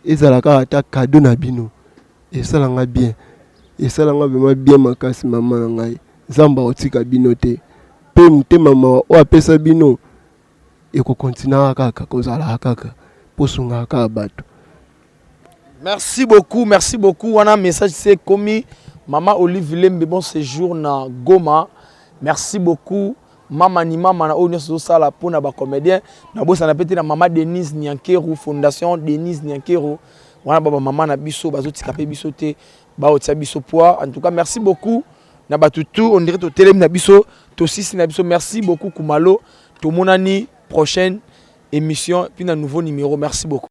ezalaka ata cadeau na bino esalanga bien esalanga vraiment bien makasi mama na ngai nzamba otika bino te pe motema mawa o apesa bino ekokontinua kaka kozala kaka posunga kaka bato. Merci beaucoup wana message c'est commis mama Olive Lembe bon séjour na Goma. Merci beaucoup mama ni mama na onyo so sala pona ba comédien na bosa na pete na mama Denise Nyankeru fondation Denise Nyankeru wana baba mama na biso bazoti kapé biso te ba otia biso poids. En tout cas merci beaucoup na batutu on dirait to telem na biso to sisi na biso. Merci beaucoup Kumalo to monani prochaine émission puis un nouveau numéro. Merci beaucoup.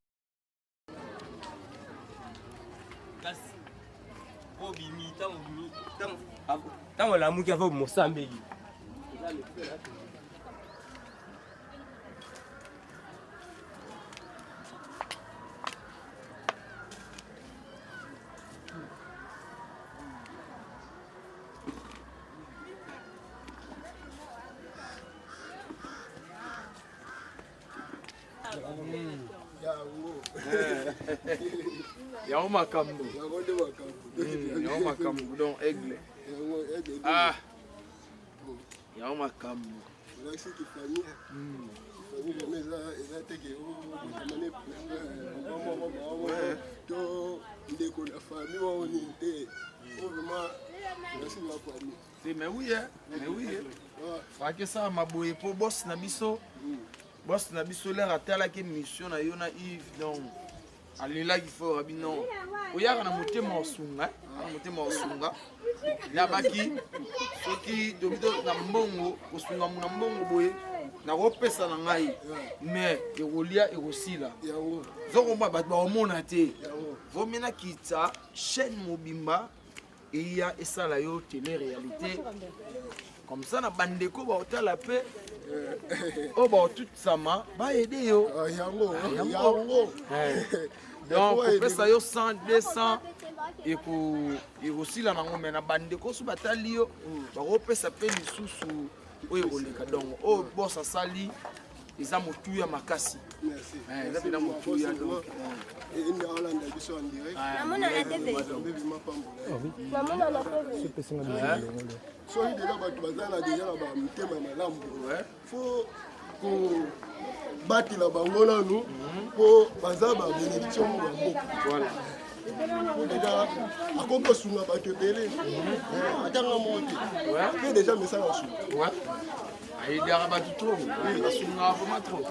Tango la muki avo Mosambiki. Yao makambo donc aigle ah yao makambo mais oui faut que ça maboye pour boss na biso l'air atala ke mission na yona Yves donc alila qu'il faut rabino oyaka na motema osunga na baki soki dobito na mbongo osunga muna mbongo boye na kopesa na ngai mais ekolia ekosila zoko mba bato baomona te vomena kita chaîne mobimba eya esala yo télé réalité comme ça na bandeko baotala pe oh bah tout ça ma ba aider yo yango donc pesa yo 100 200 et aussi la nango mais na bandeko su batali yo ba kopesa pe lisusu oyo oleka donc oh boss asali eza motuya makasi eza pena motuya donc ina Hollande biso en direct namona ATV namona la TV soki déjà bato bazala déjà na bamotema malamu faut kobatela bango nanu mpo baza babénédiction mo bamboka po déjà akoki kosunga bato ebele atanga mo te pe déjà mesala asunga aidera bato trop asunga vraiment trop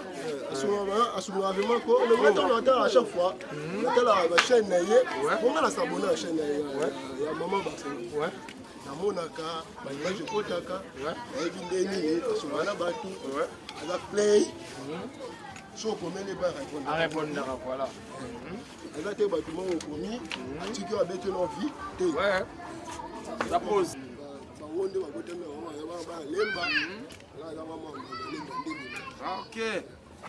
asunga vraiment ko le matin on attend à chaque fois natala ba chaîne na ye bonga na s'abonner à chaîne na ye ya maman Barcelone namonaka baimage ekotaka nayebi nde nini asunga na bato aza play so okomeli ba arépondaka voilà aza te bato moko okomi atiki abete no vie te ça pose Ok.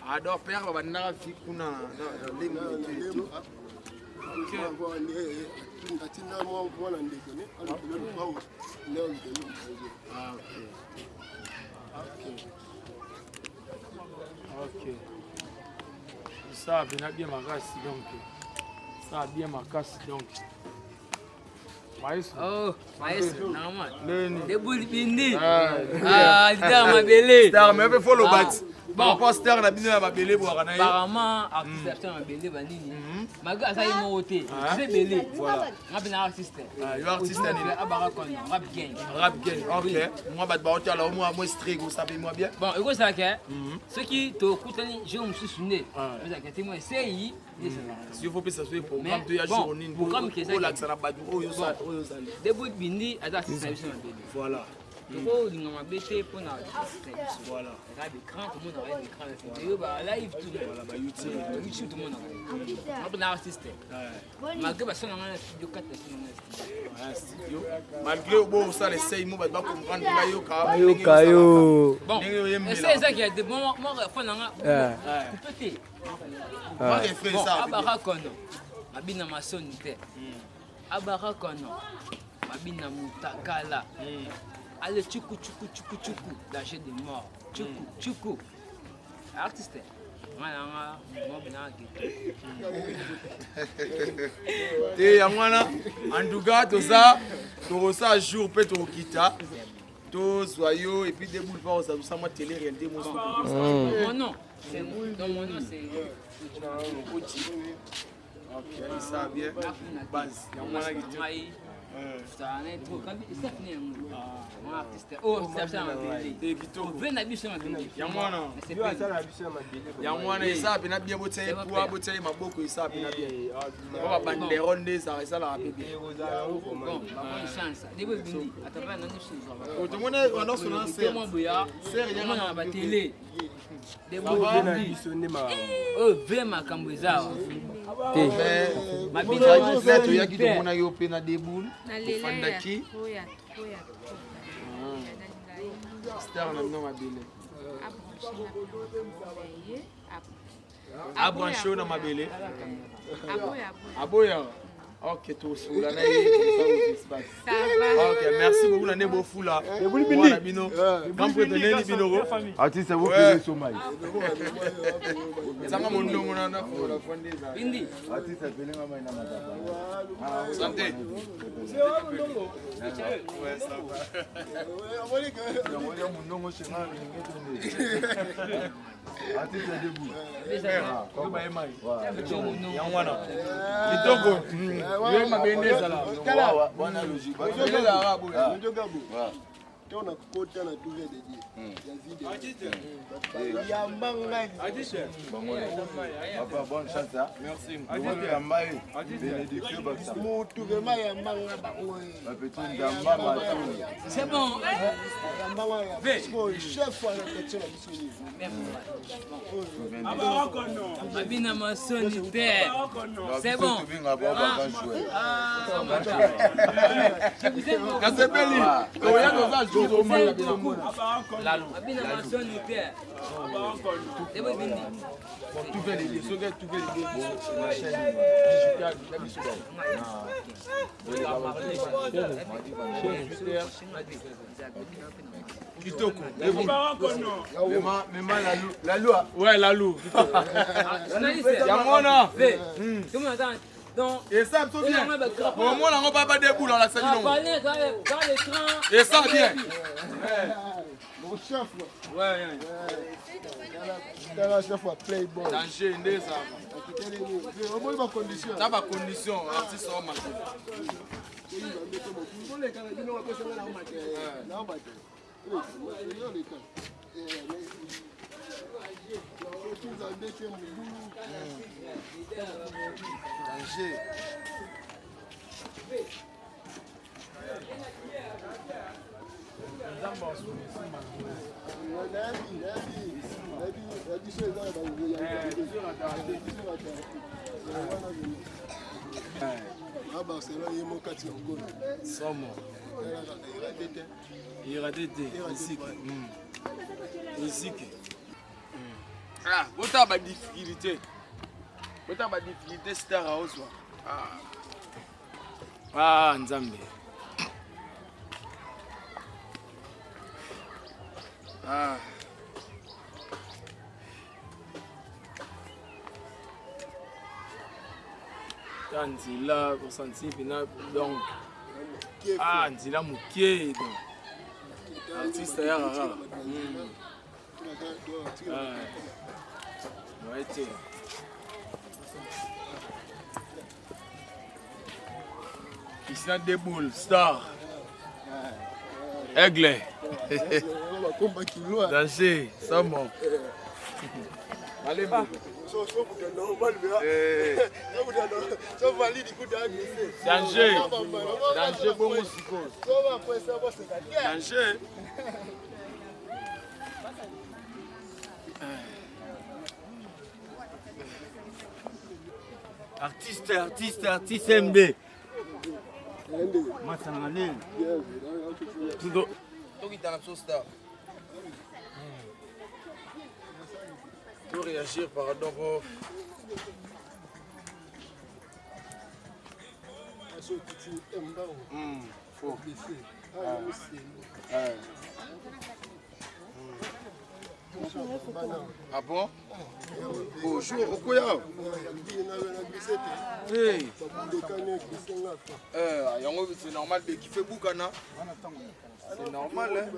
Alors père va na fi kuna Ok. Ça bien makasi donc. Ça bien makasi donc. Maestro. Oh, maestro, normal. Leni. Debout bindi. Ah, star mabele. Star mais follow bat. Bon, pas star na bino ya mabele bo kana. Apparemment, artiste star mabele bandini. Maga asa yi moté. C'est belé. Voilà. Ngapina artiste. Ah, yo artiste ni. Abara kon, rap gang. Rap gang. OK. Moi bat ba alors moi strict, vous savez moi bien. Bon, écoute ça que ceux qui te kutani, je me suis souvenu. Vous avez témoin c'est si vous pouvez ça soit programme de ya journée programme qui est là ça na badu oyo ça. Debout bindi ada artiste mabele. Voilà. Toko linga mabete pour na artiste. Voilà. Regarde l'écran, tout le monde a l'écran là. C'est bah live tout. Voilà, bah YouTube tout le monde a. Pour na artiste. Malgré bah son na studio 4 na studio. Malgré bon ça les 6 mots ba comprendre ba yo ka. Yo. Bon. C'est ça qui a des bons moi fa na couper. Moi je fais ça. Abara kono. Mabina masoni te. Abara kono. Mabina mutakala. Allez, tchoukou, lâcher des morts. Tchoukou. Artiste. Et yamwana, en tout cas, tout ça, tout ça jour peut tout quitter. Tout soyeux et puis des boules pas ça ça moi télé réalité moi. Mon nom, c'est dans mon nom c'est OK, ça bien. Base. Yamwana qui ça n'est trop quand ça finit mon artiste oh ça m'a bien Victor venez biso m'a bien yamwana c'est pas ça la biso m'a bien yamwana ça bina bien botsai pour botsai maboko ça bina bien on va banderole ça la rapide bon bonne chance debo bindi atapa na nishi o to mona on se lance c'est moi boya c'est rien na ba télé debo bindi oh ve makambo zao mabina zetu yaki to mona yo pe na deboul fandaki star na mno mabele abrancho na mabele aboya OK tout sous la ça va OK merci beaucoup na nebo fula voilà bino quand vous tenez ni bino artiste vous pouvez sommeil sanga mondo mona na fula fondeza bindi artiste pelenga mai na matapa santé ouais ça va mondongo chenga ngete artiste debout ko ba emai yangwana kitoko yeye mabendeza la kala bwana logique bwana arabu on a côté na tout de Dieu yazide ya mbanga papa bonne chance hein merci ya mbaye bénédiction baksa mutu vraiment ya mbanga ba petit ndamba matu c'est bon ya mbanga ya chef wa la petite la mission abina masoni te c'est bon kasepeli oya noza jour abina masoni te debo bindi tout fait les socket tout fait les bon la chaîne digitale la biso kitoko même la loi ouais la loi yamona comment attends donc et ça tout bien bon moi on va pas debout dans la salle non dans l'écran et ça bien mon chef ouais la chef wa playboy danger ndeza au moins ma condition ça ba condition artiste au match danger à Barcelone, il y a mon 4 ans. Sans moi. Il ira tété. Ici. Ah, vous avez des difficultés. Vous avez des difficultés, Star House. Ah, Nzambe. Ah. Nzila kosanti pina donc nzila mokie donc artiste ya rara ouais Christian Deboul star Aigle danger ça bon allez danger bon musico danger artiste MD Matangane tout kitana star tout réagir par rapport au faux. Ah bon? Bonjour, Okoya. Hey. C'est normal de kiffer Boukana. C'est normal, hein?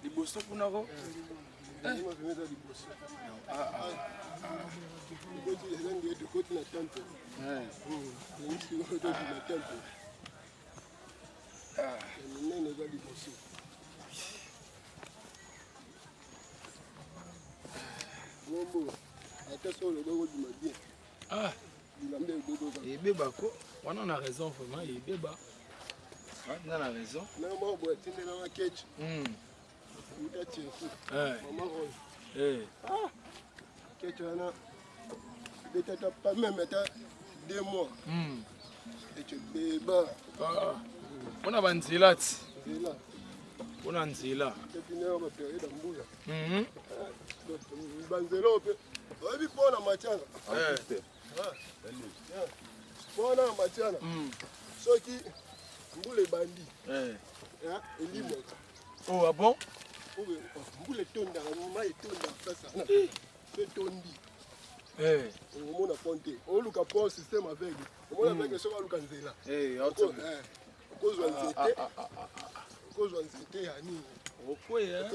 Les bossons pour Naro? Et Béba, on a raison vraiment, et Béba. On a raison. Pas même 2 mois. Et tu Béba. On a Banzila. On a Nzila. Oh, ah bon? On a compté. On look à un système avec. On a avec le soir Lucanzela. Cause on s'était à nous. Pourquoi, hein?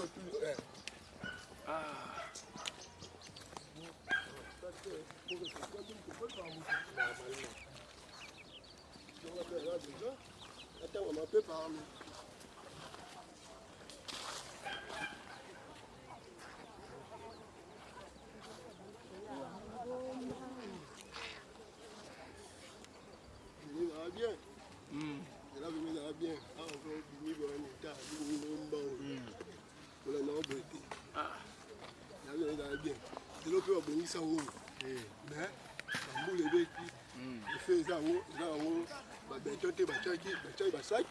Attends, on m'appelle par nous. Il va bien. Il va bien. Ah, on va finir dans un état. On a un beauté. Il va bien. C'est le peu de bonus en haut. Mais, on boule les bêtes. Il fait ça en haut. Là en haut. Bateau, basac.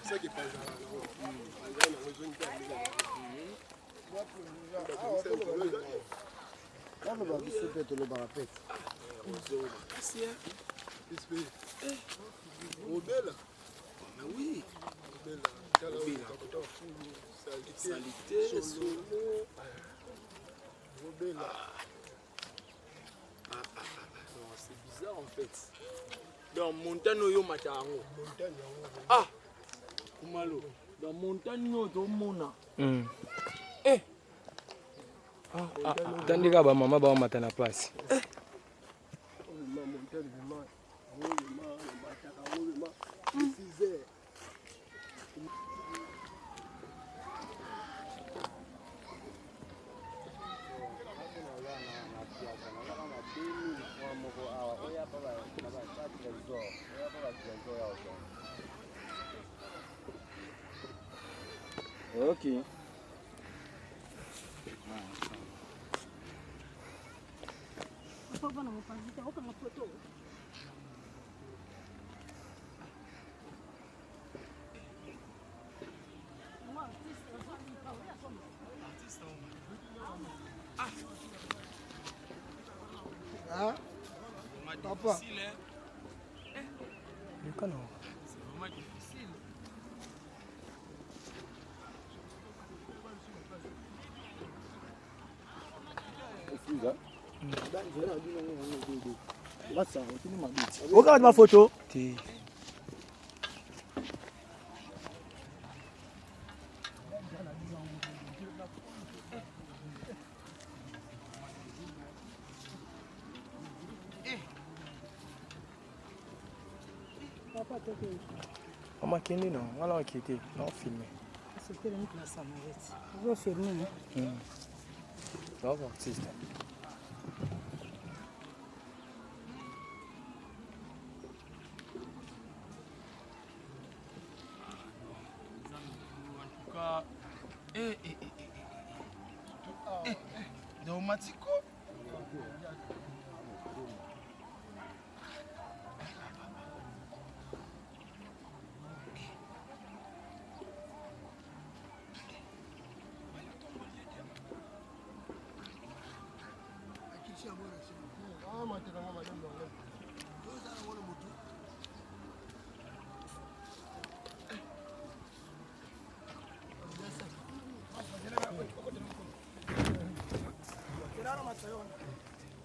Ça qui est pas oui. Salité, c'est bizarre en fait. Dans montagne yo matango. Ah. Kumalo. Dans montagne yo to mona. Tandika ba mama ba matana place. Ok. Ah, papa. C'est vraiment difficile. Regarde ma photo. On m'a kenné, non? On l'a inquiété. On filmé. C'était une place à Maurice. On va filmer. C'est un artiste. En tout cas, Daumatiko.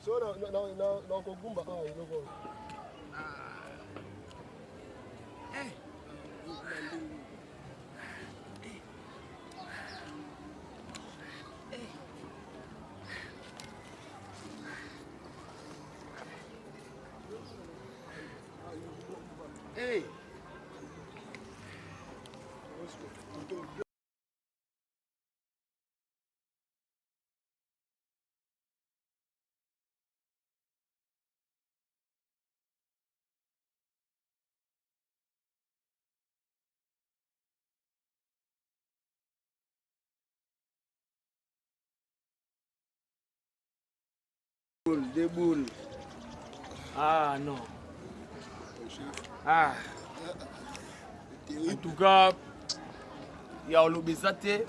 So na kogumba iloko. Hey. Des boules. Ah non. Ah. En tout cas, il y a l'obésité.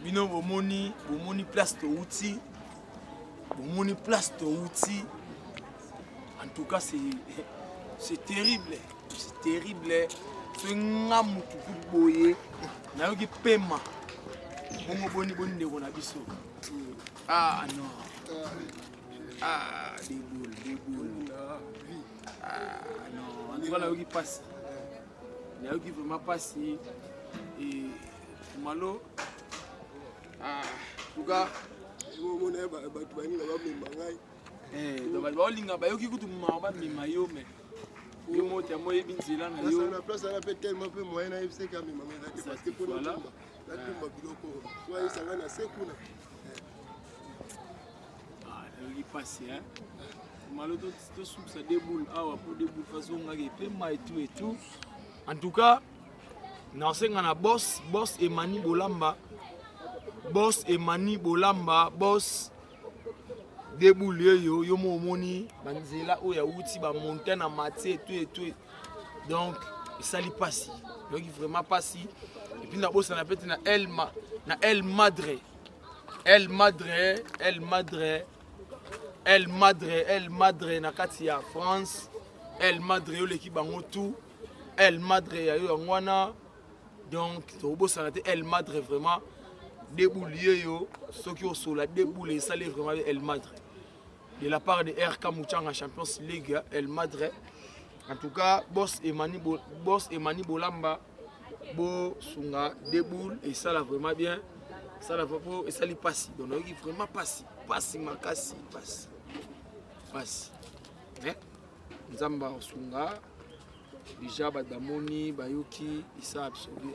Bino bomoni place de outils. Bomoni place de outils. En tout cas, c'est terrible. C'est terrible. C'est un mutu boye. Na yoki pema. Bongo boni de kona biso. Ah non. Ah, des boules. Ah non, en tout cas, là, il passe. Il y a qui vraiment passe. Et malo. Ah, en tout cas. Il passe, hein. Malo to soupe ça déboule pour déboule façon et tout. En tout cas, na boss Emani Bolamba. Boss déboule yo moni banzela o ya outi ba monter na maté et tout. Donc ça lui passe. Donc il vraiment passe. Et puis na boss na peut na El Madre na kati ya France. El Madre yo l'équipe bango tout. El Madre ya yo ngwana. Donc to bo sanate El Madre vraiment déboulier yo ceux qui ont sur la débouler ça les vraiment El Madre. De la part de RK Mouchanga Champions League El Madre. En tout cas, boss Emani Bolamba bo sunga déboule et ça là vraiment bien. Ça là et ça lui passe. Donc il vraiment passe makasi passe. Hein? Nzamba sunga déjà badamoni bayoki isa absorbé.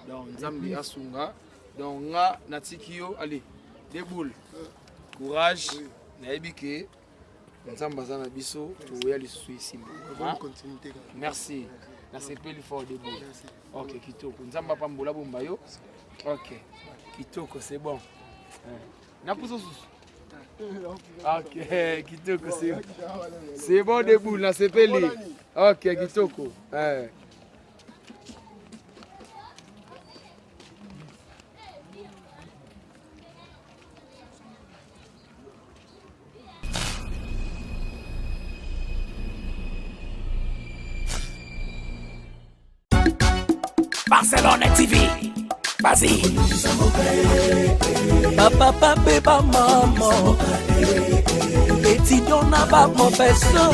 Donc Nzambi asunga. Donc nga natikio allez déboule. Courage. Naibike. Nzamba zana biso to ya lisusu ici. Merci. Na sepeli fort déboule. OK, kitoko. Nzamba pambola bomba yo. OK. Kitoko, c'est bon. Na pouso susu. Ok, kitoko, c'est bon debout, là, c'est pelé. Ok, kitoko. Barcelone TV, vas-y. Papa, maman, étudiant n'a pas mon professeur.